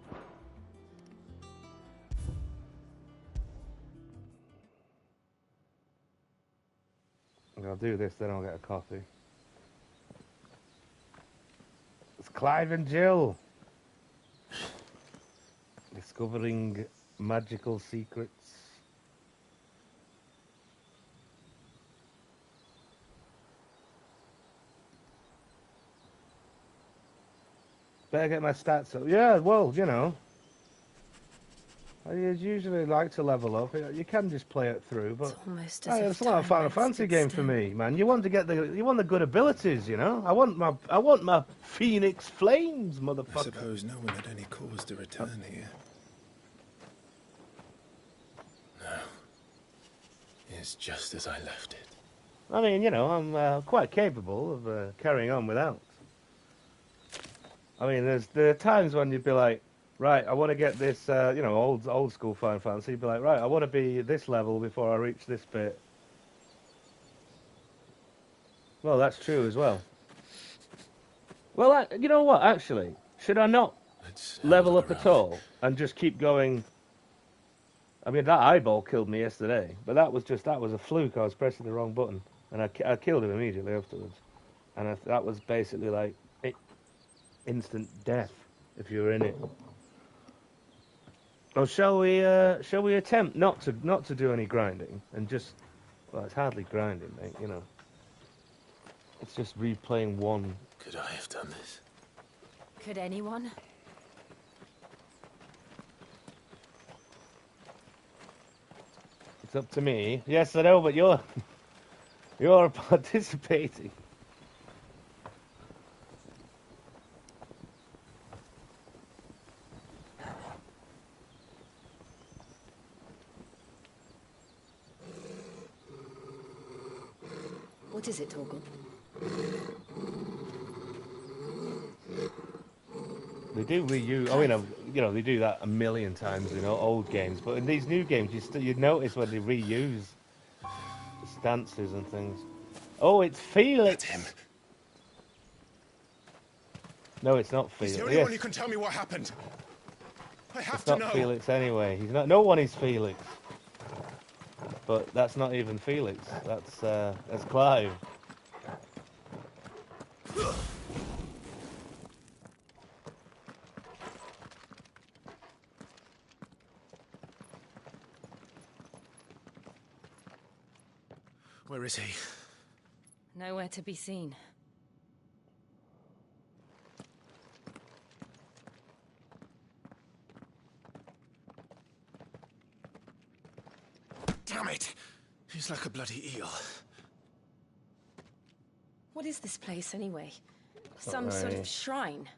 And I'll do this, then I'll get a coffee. It's Clive and Jill. Discovering magical secrets. Better get my stats up. Yeah, well, you know. I usually like to level up. You can just play it through, but it's not a Final Fantasy game for me, man. You want the good abilities, you know. I want my Phoenix Flames, motherfucker. I suppose no one had any cause to return here. No, it's just as I left it. I mean, you know, I'm quite capable of carrying on without. I mean, there are times when you'd be like, right, I want to get this, you know, old school Final Fantasy. You'd be like, right, I want to be this level before I reach this bit. Well, that's true as well. Well, you know what, actually? Should I not level up at all and just keep going? I mean, that eyeball killed me yesterday, but that was a fluke. I was pressing the wrong button, and I killed him immediately afterwards. And that was basically like instant death if you were in it. Oh, shall we attempt not to do any grinding and just, well, it's hardly grinding, mate, you know. It's just replaying one. Could I have done this? Could anyone? It's up to me. Yes, I know, but you're participating. What is it, Torgal? They do reuse. I mean, you know, they do that a million times in old games, but in these new games, you notice when they reuse the stances and things. Oh, it's Felix. That's him. No, it's not He's Felix. the only one who can tell me what happened. I have It's to not know. Felix anyway. He's not. No one is Felix. But that's not even Felix. That's Clive. Where is he? Nowhere to be seen. Damn it! He's like a bloody eel. What is this place, anyway? Some sort of shrine?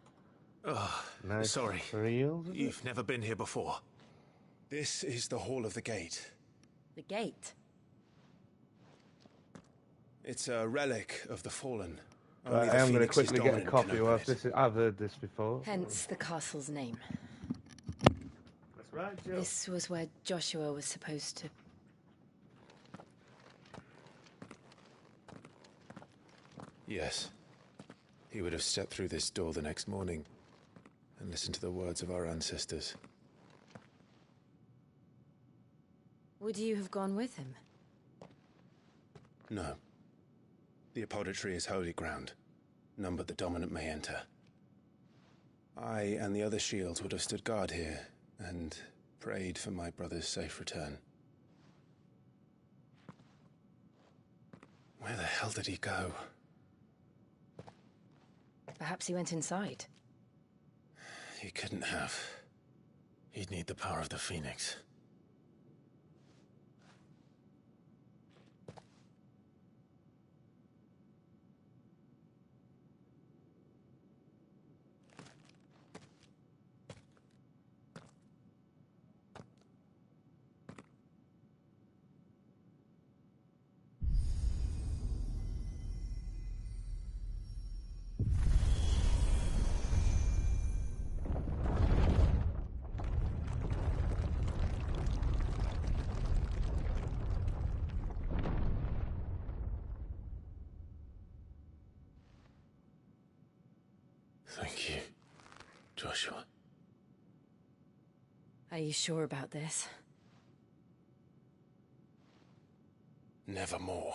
Oh, Nice sorry. reels, is You've never been here before. This is the Hall of the Gate. The gate? It's a relic of the fallen. Right, I am going to quickly get a copy. I've heard this before. Hence the castle's name. That's right, Joe. This was where Joshua was supposed to... Yes. He would have stepped through this door the next morning and listened to the words of our ancestors. Would you have gone with him? No. The apodatory is holy ground. None but the dominant may enter. I and the other shields would have stood guard here and prayed for my brother's safe return. Where the hell did he go? Perhaps he went inside. He couldn't have. He'd need the power of the Phoenix. Thank you, Joshua. Are you sure about this? Nevermore.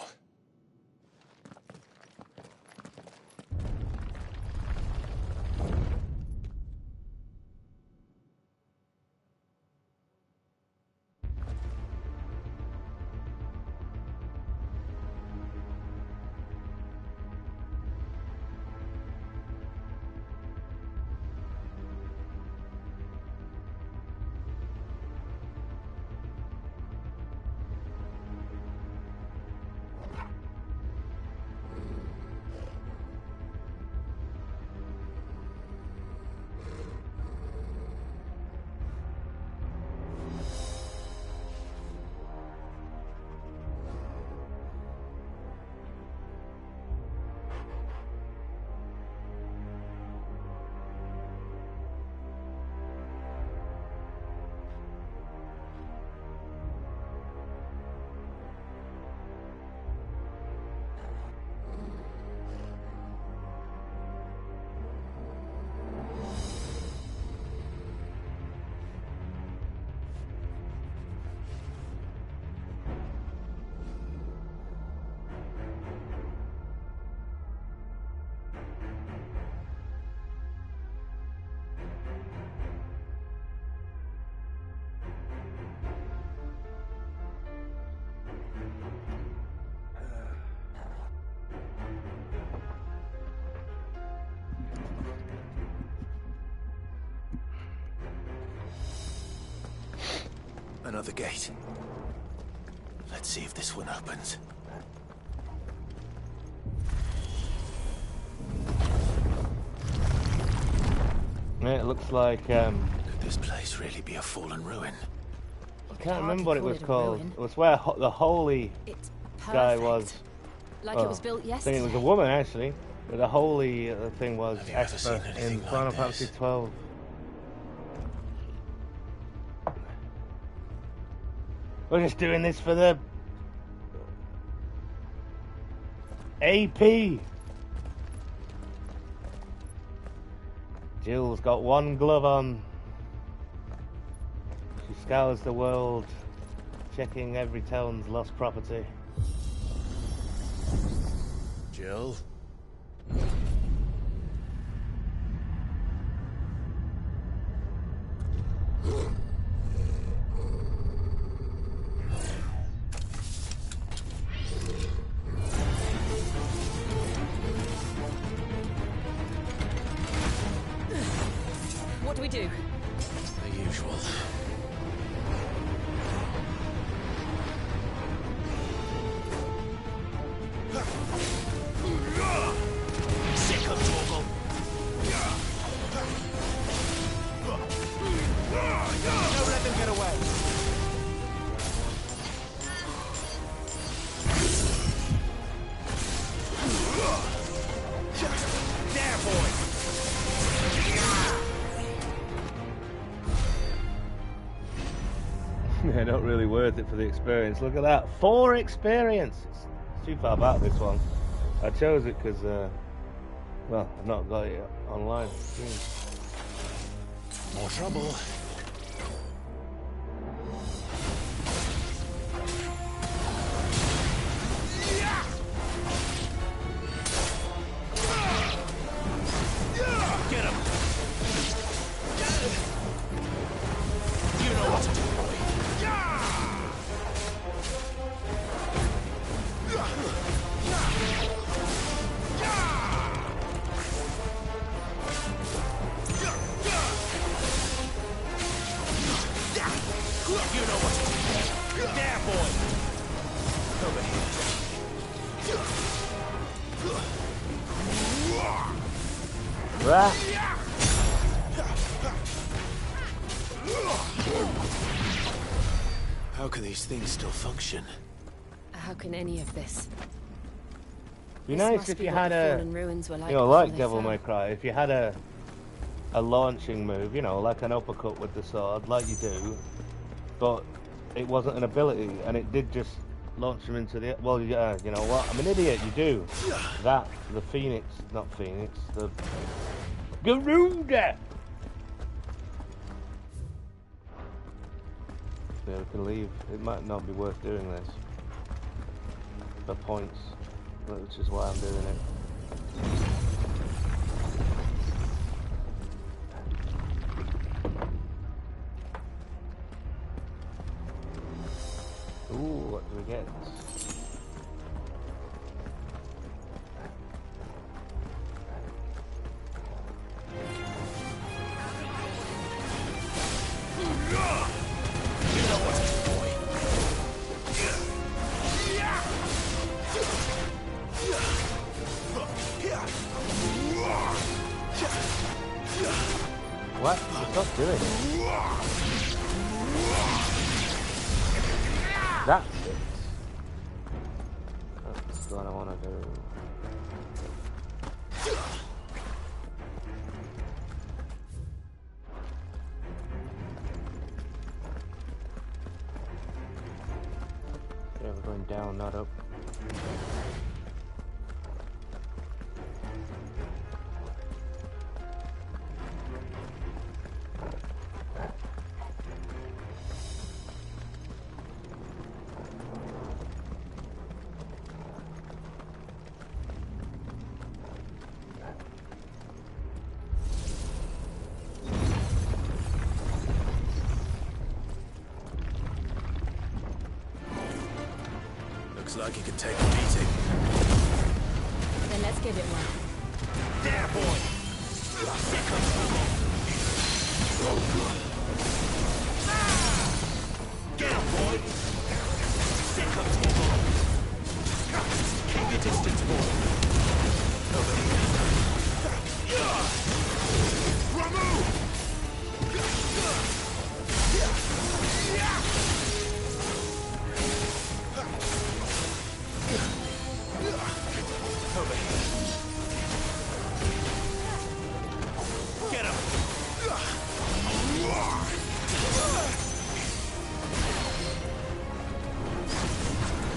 Another gate. Let's see if this one opens. Yeah, it looks like. Could this place really be a fallen ruin? I can't remember what it was called. It was where the holy guy was. Like it was built I yesterday. think it was a woman actually. But the holy thing was Esper in Final Fantasy 12. We're just doing this for the AP. Jill's got one glove on. She scours the world, checking every town's lost property. Jill? What do we do? The usual. Sick of Torgal. Don't let them get away. There, boy. Yeah, not really worth it for the experience. Look at that. 4 experience! It's too far back, this one. I chose it because, well, I've not got it online. More trouble. Get him. You know what to do, boy. You know what to do. There, boy. Over here. Rah. How can these things still function? How can any of this? Be This nice must if be you what had the a, fallen ruins were like you know, before like they Devil fell. May Cry, if you had a launching move, you know, like an uppercut with the sword, like you do, but it wasn't an ability, and it did just launch him into the... Well, yeah, you know what? I'm an idiot, you do. That, the Phoenix, not Phoenix, the... Garuda! Yeah, we can leave. It might not be worth doing this. For points, which is why I'm doing it. Ooh, what do we get? What? Stop doing it. That's it. That's what I want to do. Yeah, we're going down, not up. Looks like he could take a beating. Then let's give it one. There, boy! Get him, boy! Sick of trouble! Keep your distance, boy! Over here. Remove! Over here. Get him!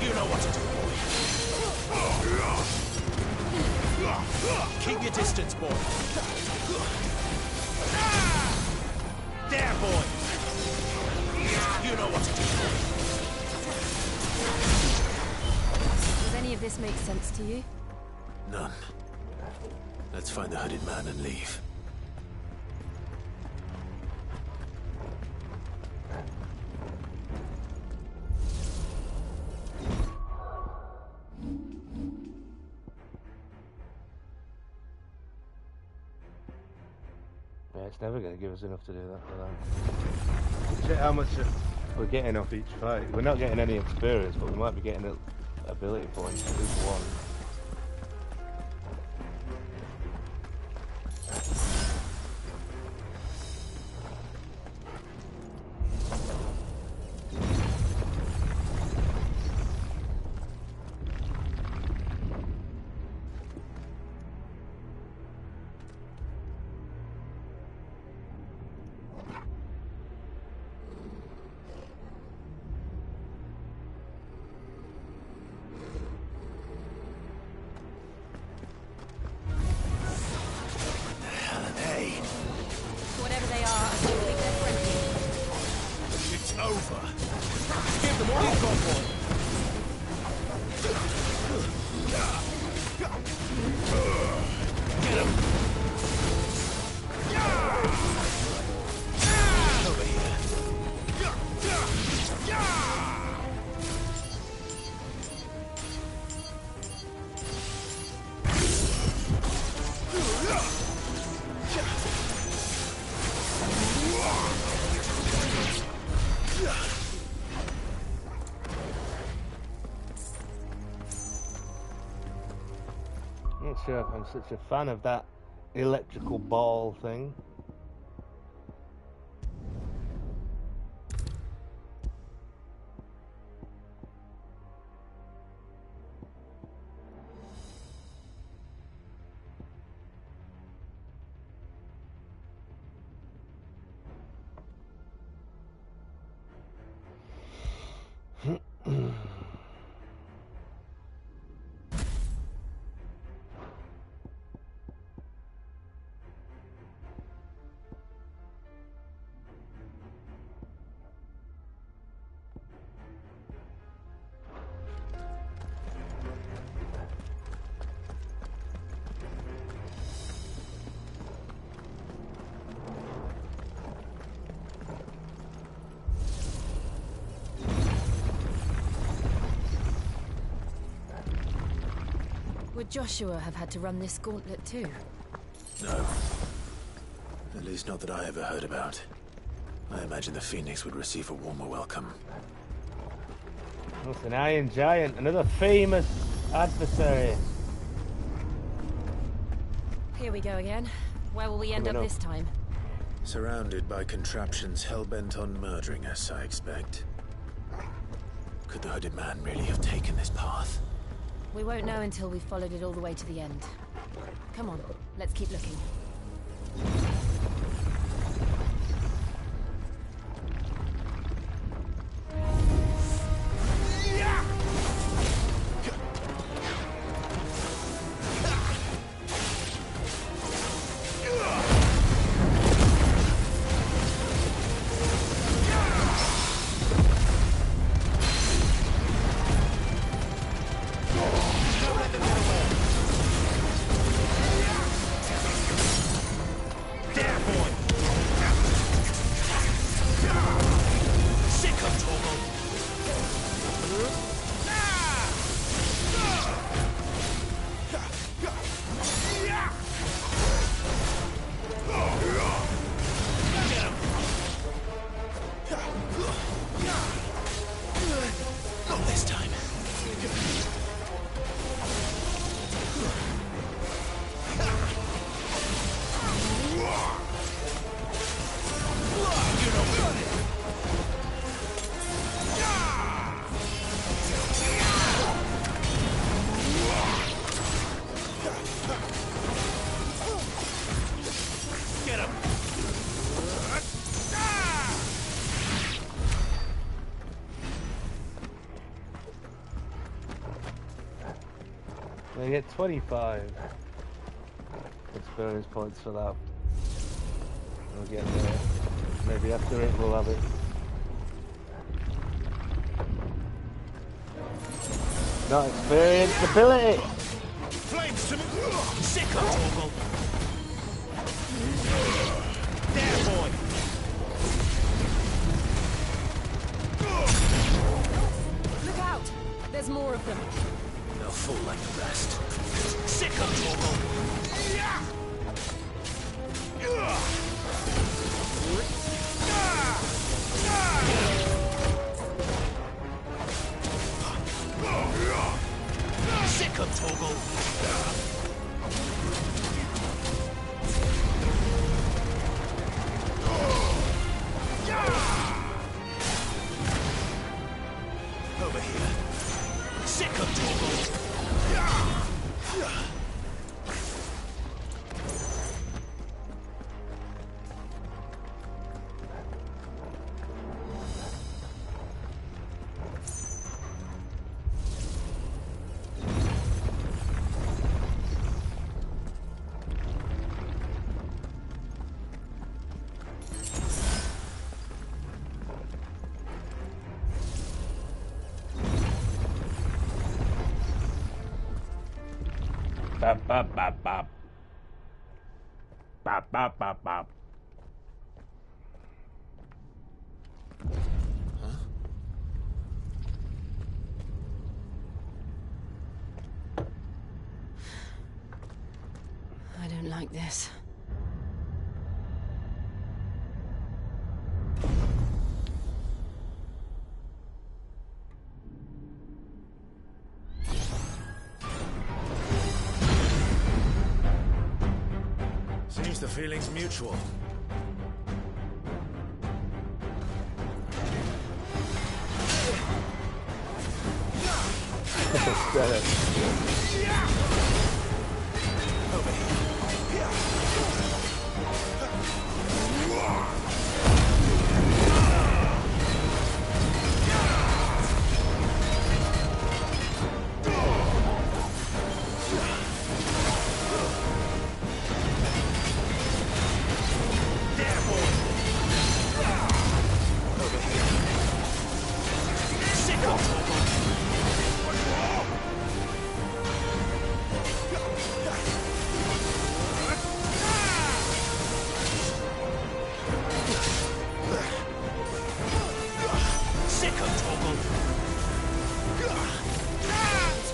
You know what to do, boy. Keep your distance, boy. There, boy! You know what to do. Does any of this make sense to you? None. Let's find the hooded man and leave. Yeah, it's never going to give us enough to do that for that. Check how much we're getting off each fight. We're not getting any experience, but we might be getting ability points, at least one. Whatever they are, I don't think they're friendly. It's over. Give them all you've got, boy. Get him. Over here. I'm not sure if I'm such a fan of that electrical ball thing. Would Joshua have had to run this gauntlet too? No. At least not that I ever heard about. I imagine the Phoenix would receive a warmer welcome. That's an Iron Giant, another famous adversary. Here we go again. Where will we end up this time? Surrounded by contraptions hell-bent on murdering us, I expect. Could the hooded man really have taken this path? We won't know until we've followed it all the way to the end. Come on, let's keep looking. They get 25 experience points for that. We'll get there. Maybe after it we'll have it. Not experienced ability! Flames to me! Sick of Torgal! There, boy! Look out! There's more of them. They'll fall like the rest. Sick of Torgal! Yeah! Sick of Torgal! Over here. Sick of Torgal! Bop, bop, bop, bop. Bop, bop, bop, bop. I don't like this. Seems the feeling's mutual.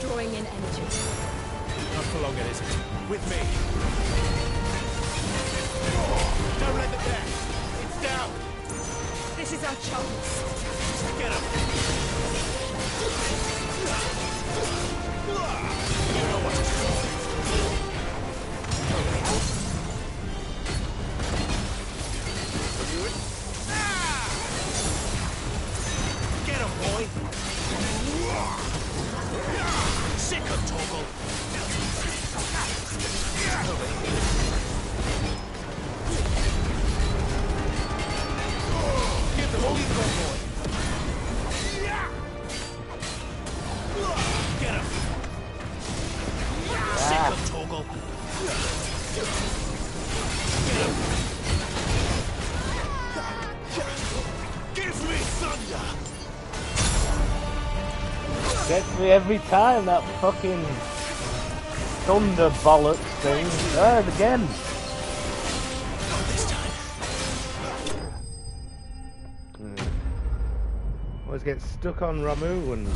Drawing in energy. Not for long, is it? With me. Don't let them down. It's down. This is our chance. Get him. You know what to do. Get him, boy. Sick of Torgal. Give them all you've got, boy. Get him. Sick of Torgal. Get him. Give me thunder. Gets me every time, that fucking thunder bollocks thing. There again. Always get stuck on Ramu and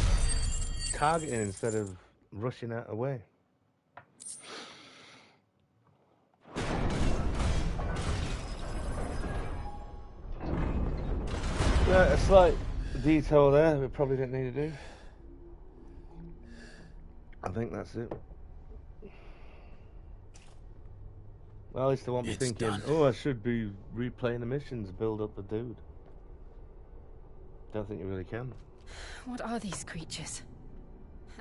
targeting instead of rushing out away. Yeah, a slight detail there we probably didn't need to do. I think that's it. Well, at least I won't be thinking, done. Oh, I should be replaying the missions, build up the dude. Don't think you really can. What are these creatures?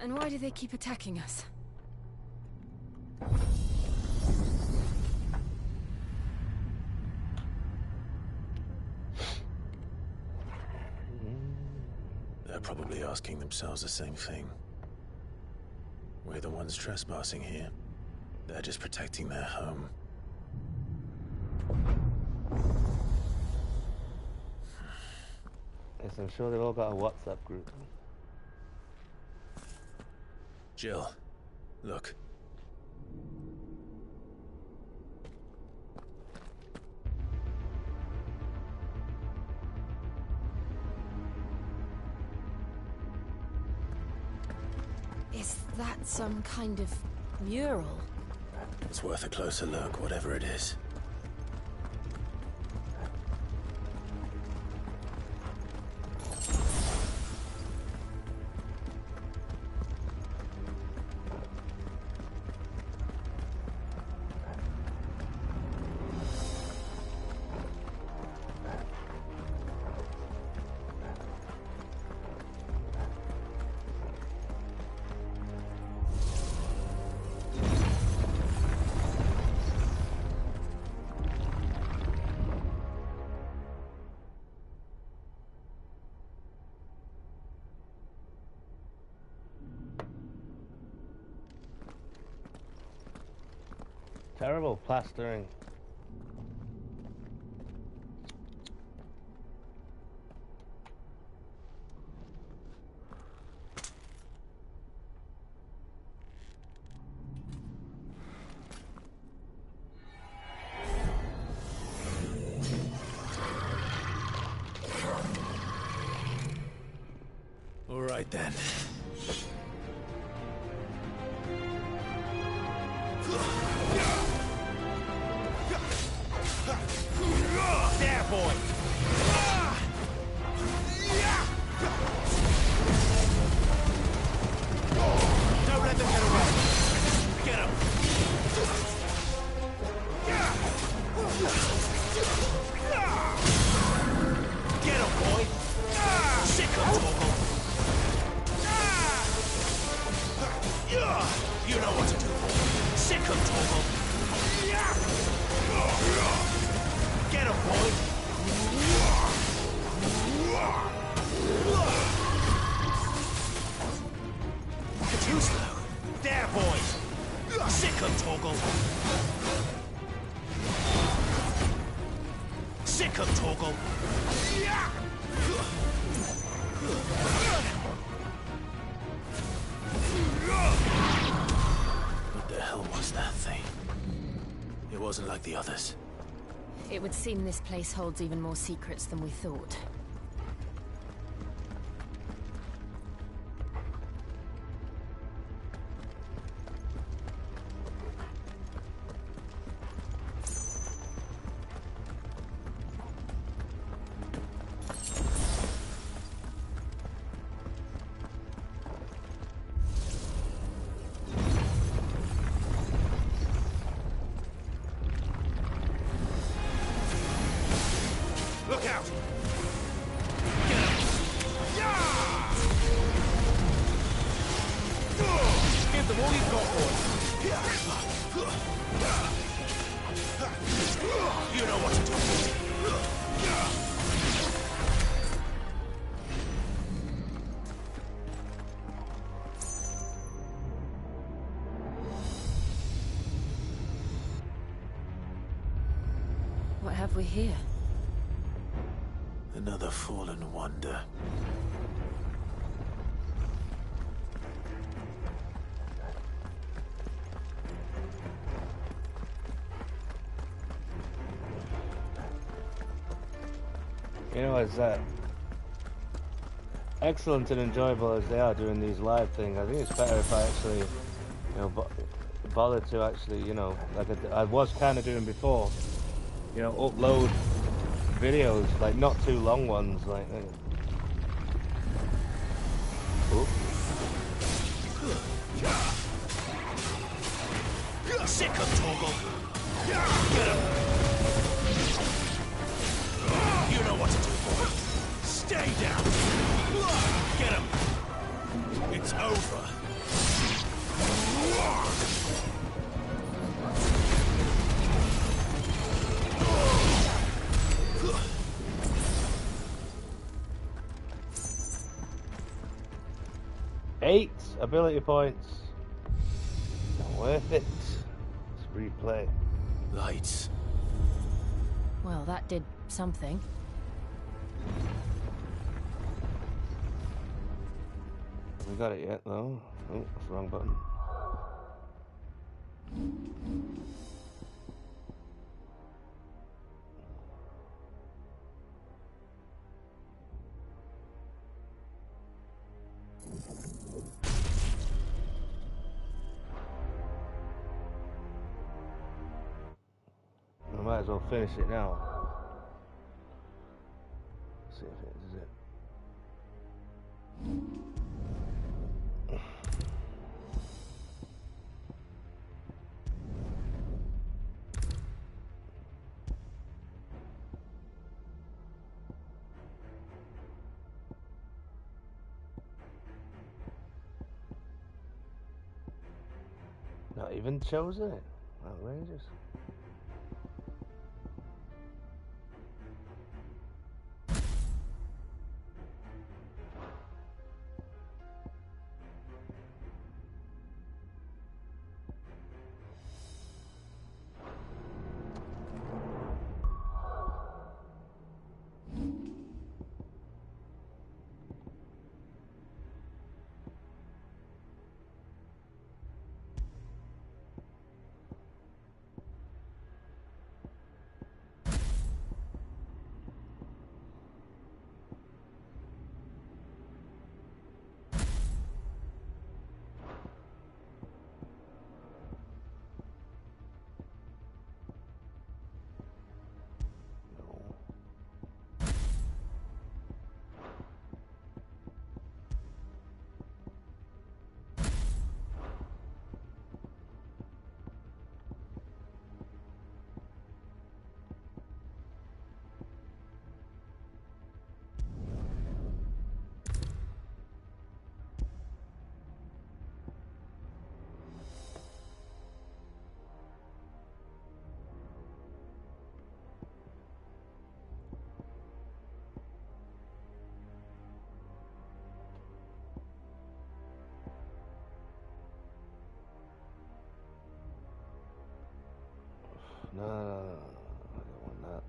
And why do they keep attacking us? They're probably asking themselves the same thing. We're the ones trespassing here. They're just protecting their home. Yes, I'm sure they've all got a WhatsApp group. Jill, look. Is that some kind of mural? It's worth a closer look, whatever it is. Terrible plastering. All right then. There, boy! Don't let them get away! Get him! Get him, boy! Sick him, Torgal! You know what to do, boy! Sick him, Torgal! Get him, boy! You're too slow. There, boys! Sick him, Torgal! Sick him, Torgal! What the hell was that thing? It wasn't like the others. It would seem this place holds even more secrets than we thought. Look out! Get him! Yeah! Give them all you've got, boys. You know what to do. What have we here? Another fallen wonder. You know, as excellent and enjoyable as they are doing these live things, I think it's better if I actually, you know, bother to actually, you know, like I was kind of doing before, you know, upload videos, like not too long ones, like. Sick of Torgal! Get him! You know what to do, boy. Stay down! Get him! It's over! Eight ability points. Worth it. Let's replay. Lights. Well, that did something. got it yet, though. Oh, that's the wrong button. I might as well finish it now. See if it is it. Not even chose it. Outrageous. No, I don't want that.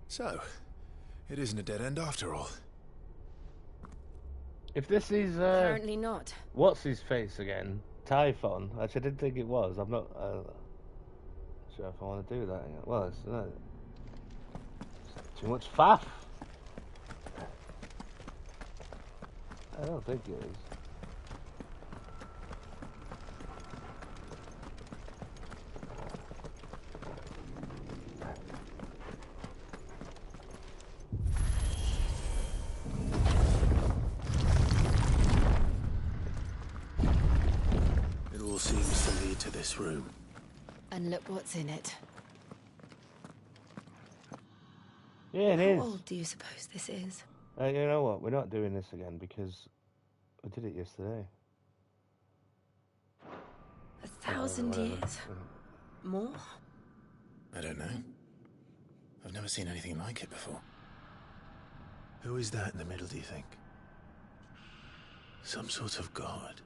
So, it isn't a dead end after all. If this is Apparently not. what's his face again? Typhon. Actually, I didn't think it was. I'm not sure if I want to do that. Well, it's too much faff. I don't think it is. It all seems to lead to this room. And look what's in it. Yeah, it is. How old do you suppose this is? You know what? We're not doing this again because I did it yesterday. 1,000 years? More? I don't know. I've never seen anything like it before. Who is that in the middle, do you think? Some sort of god?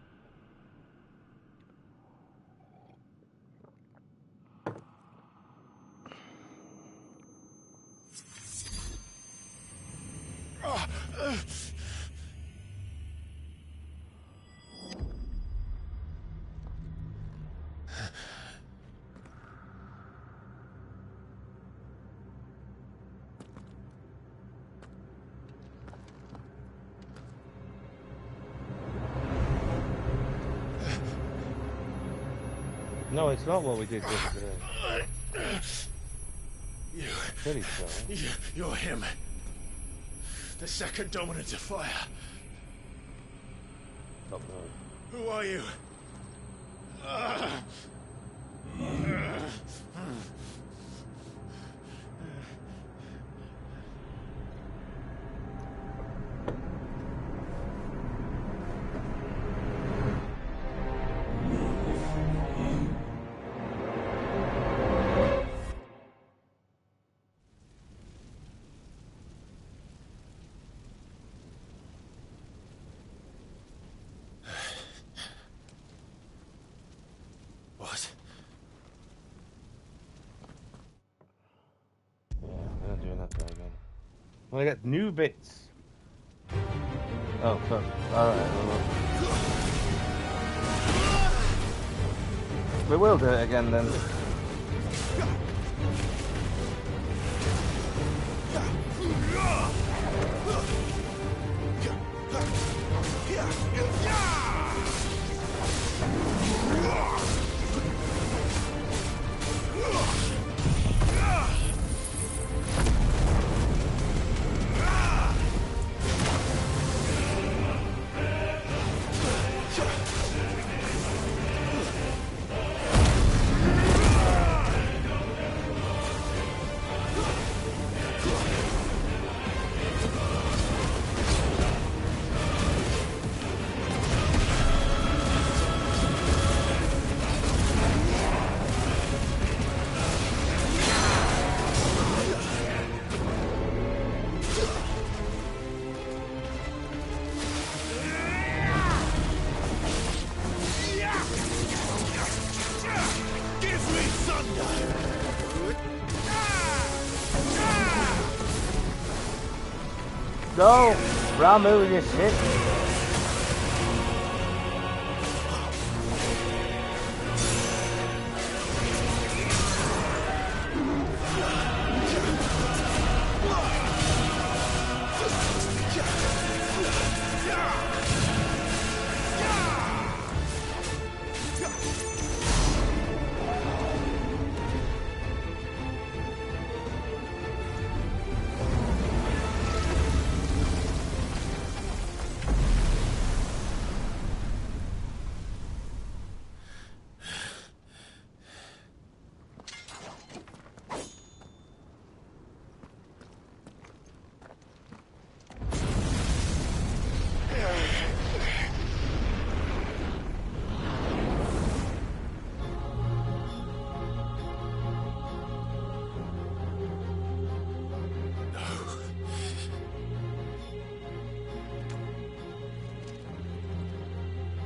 No, it's not what we did yesterday. Pretty sure. You're him. The second dominant of fire. Top note. Who are you? I get new bits. Oh, fuck. Alright. We will do it again then. Go! Ramu, you shit!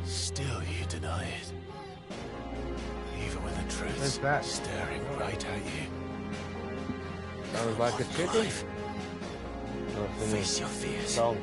Still you deny it. Even when the truth's staring right at you. Sounds like a chicken. Face your fears. Song.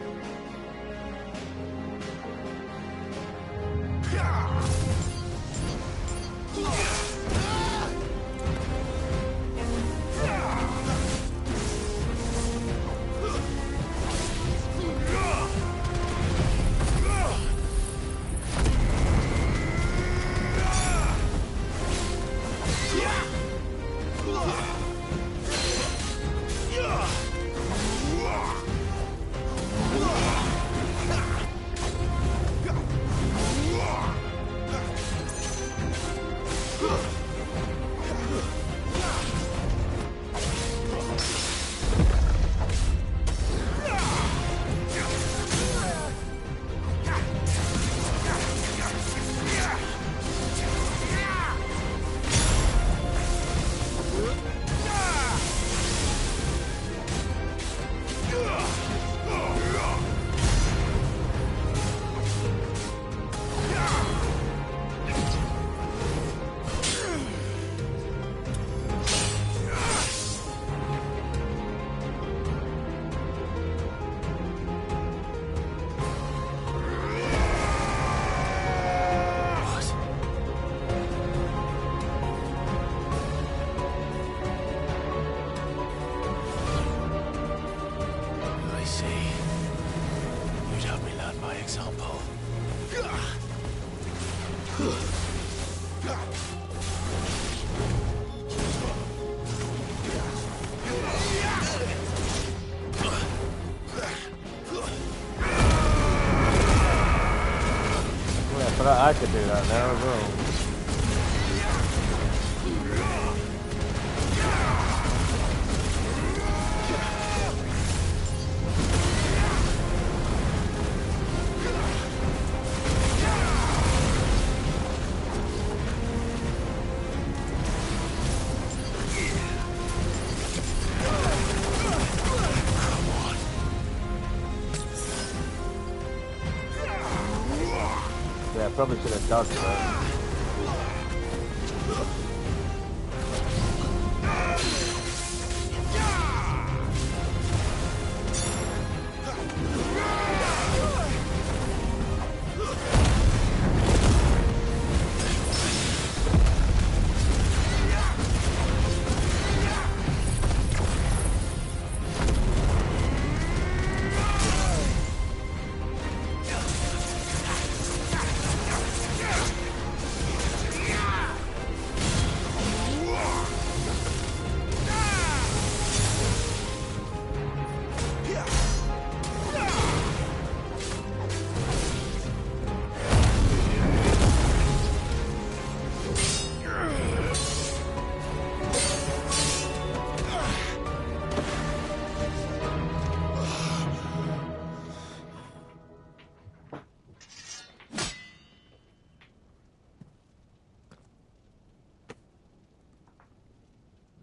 forgot I could do that now as well. Yeah, probably should have dodged that.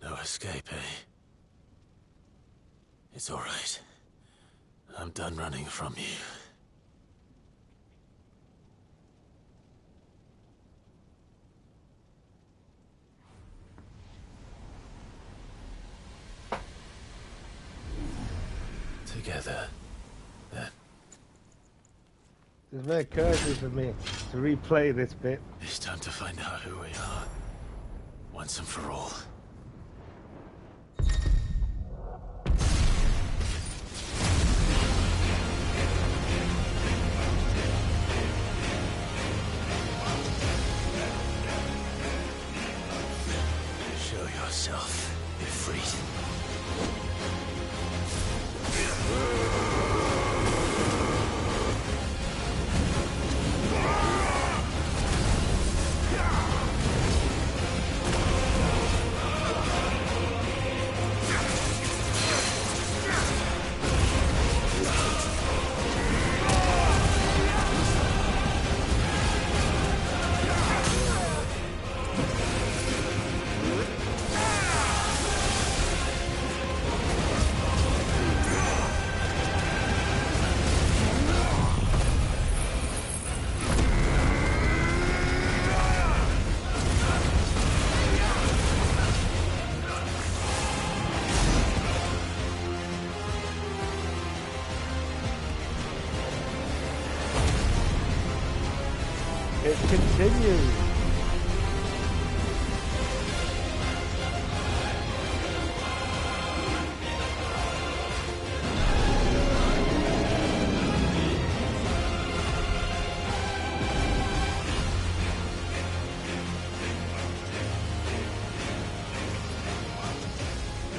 No escape, eh? It's all right. I'm done running from you. Together, then. It's very courteous of me to replay this bit. It's time to find out who we are. Once and for all. Show yourself, Ifrit. It continues.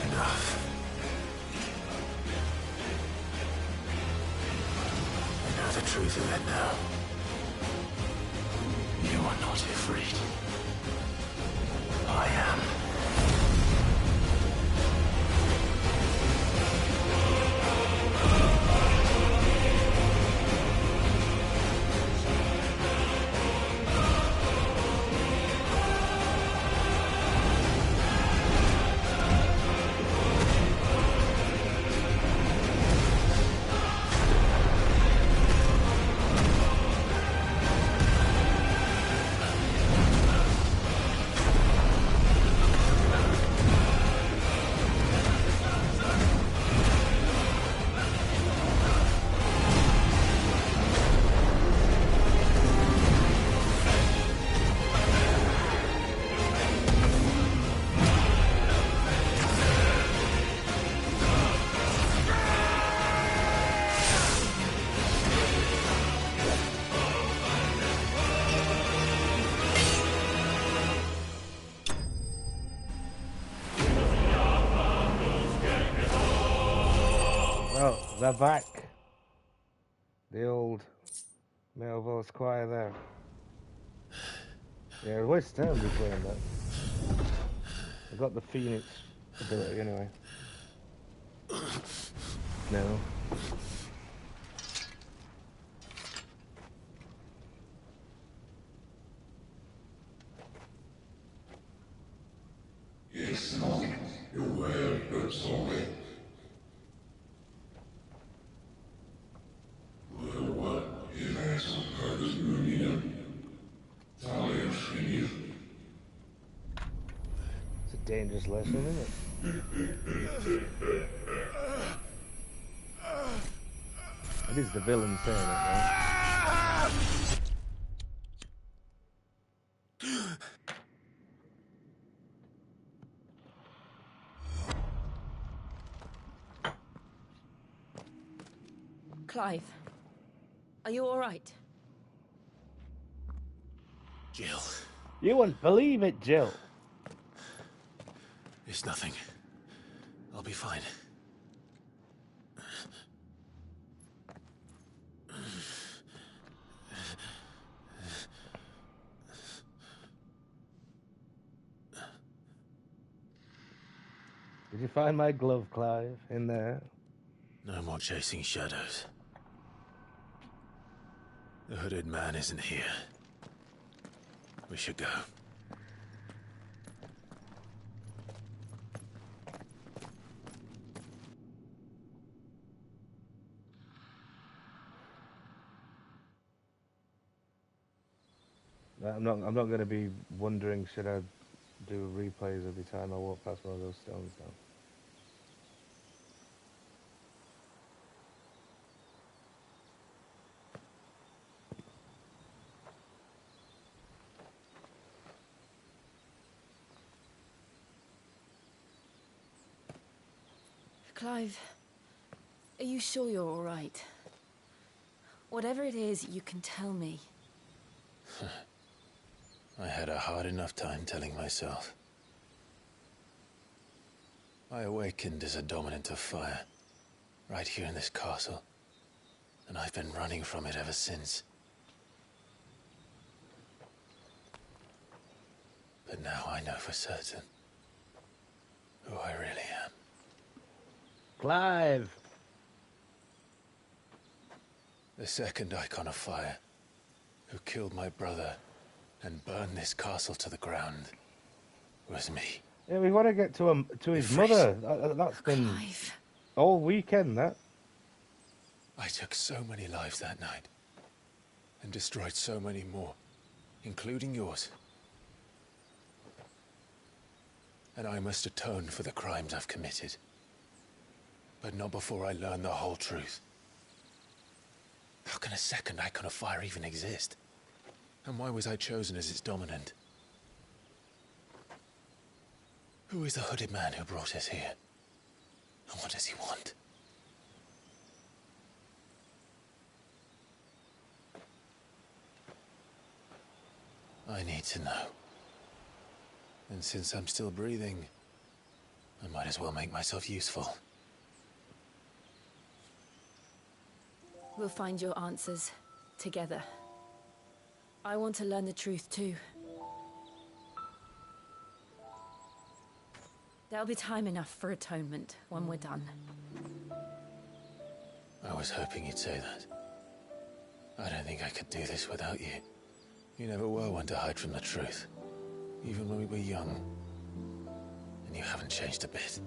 Enough. I know the truth of it now. You are not Ifrit. I am. Oh, they're back. The old male voice choir there. Yeah, a waste of time replaying that. I got the Phoenix ability anyway. No. It's not your word, but solid. Well, what if I some part of Union? It's a dangerous lesson, isn't it? It is the villain saying it, right? Clive, are you all right? Jill. You wouldn't believe it, Jill. It's nothing. I'll be fine. Did you find my glove, Clive, in there? No more chasing shadows. The hooded man isn't here. We should go. I'm not going to be wondering, should I do replays every time I walk past one of those stones now. Clive, are you sure you're all right? Whatever it is, you can tell me. I had a hard enough time telling myself. I awakened as a dominant of fire, right here in this castle, and I've been running from it ever since. But now I know for certain who I really am. Clive! The second icon of fire, who killed my brother and burned this castle to the ground, was me. Yeah, we want to get to his mother. That's been Clive. all weekend, that. I took so many lives that night, and destroyed so many more, including yours. And I must atone for the crimes I've committed. But not before I learn the whole truth. How can a second icon of fire even exist? And why was I chosen as its dominant? Who is the hooded man who brought us here? And what does he want? I need to know. And since I'm still breathing, I might as well make myself useful. We'll find your answers together. I want to learn the truth too. There'll be time enough for atonement when we're done. I was hoping you'd say that. I don't think I could do this without you. You never were one to hide from the truth, even when we were young. And you haven't changed a bit.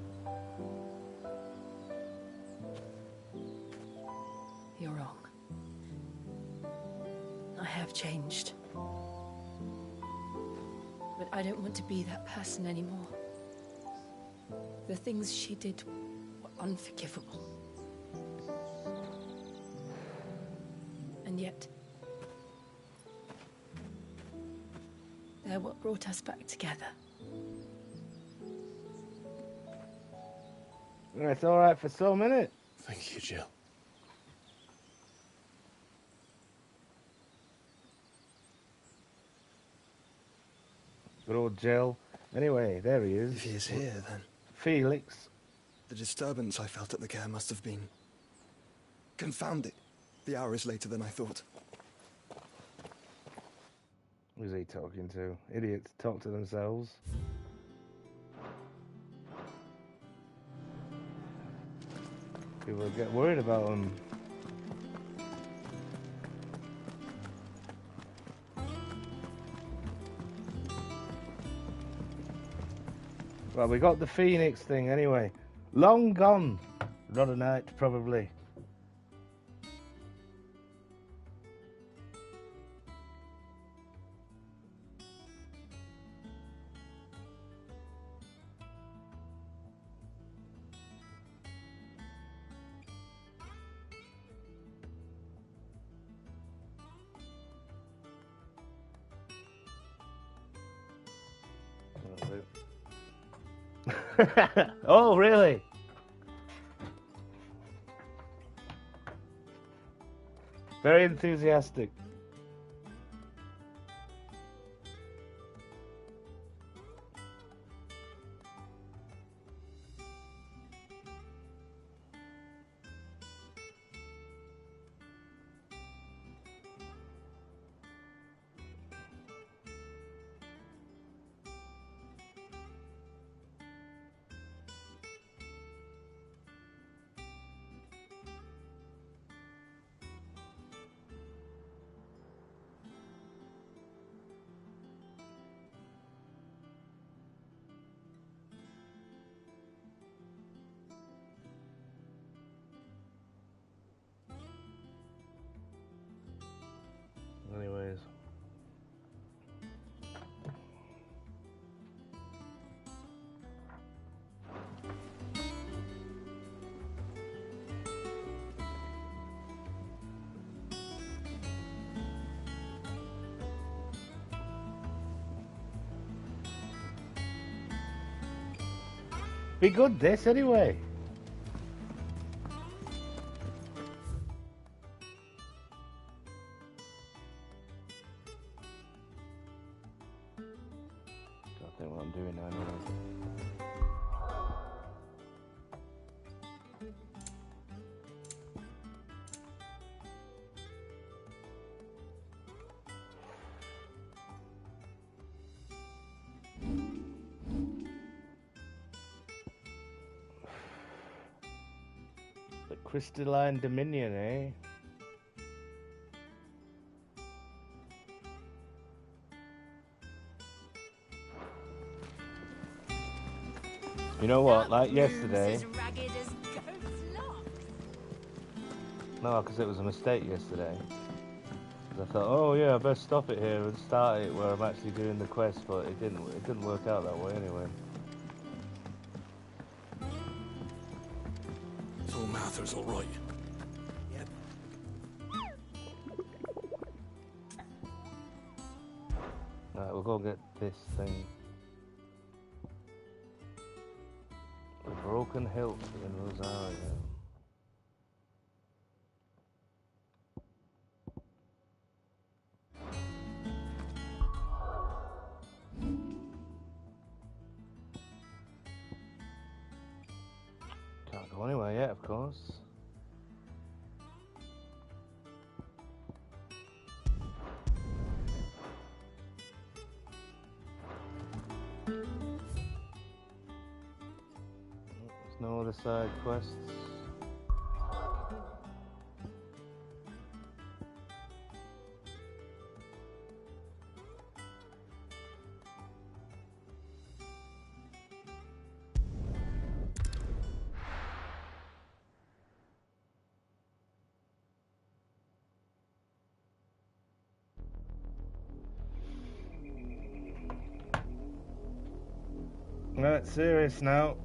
You're wrong. I have changed. But I don't want to be that person anymore. The things she did were unforgivable. And yet, they're what brought us back together. It's all right for some, innit? Thank you, Jill. Good old Jill. Anyway, there he is. If he is here, then... Felix. The disturbance I felt at the care must have been... confounded. The hour is later than I thought. Who's he talking to? Idiots talk to themselves. People get worried about them. Well, we got the Phoenix thing anyway. Long gone. Rhodonite, probably. Oh, really? Very enthusiastic. Anyways. Be good this anyway. I think what I'm doing now anyway. The crystalline dominion, eh? You know what? Like yesterday. No, because it was a mistake yesterday. I thought, oh yeah, I best stop it here and start it where I'm actually doing the quest, but it didn't work out that way anyway. So Mather's all right. Yep. Right, we'll go get this thing. The broken hilt in Rosario. Can't go anywhere yet, of course. There's no other side quests. Right, serious now.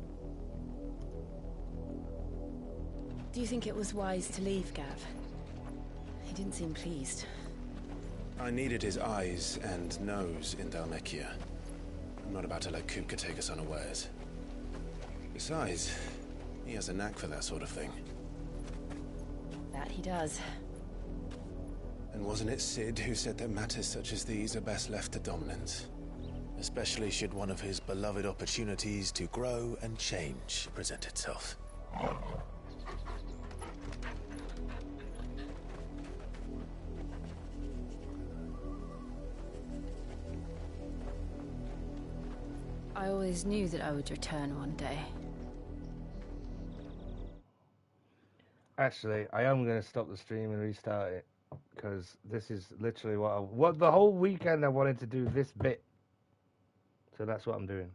Do you think it was wise to leave, Gav? He didn't seem pleased. I needed his eyes and nose in Dhalmekia. I'm not about to let Kupka take us unawares. Besides, he has a knack for that sort of thing. That he does. And wasn't it Sid who said that matters such as these are best left to dominance? Especially should one of his beloved opportunities to grow and change present itself. I always knew that I would return one day. Actually, I am going to stop the stream and restart it, because this is literally what the whole weekend I wanted to do this bit. So that's what I'm doing.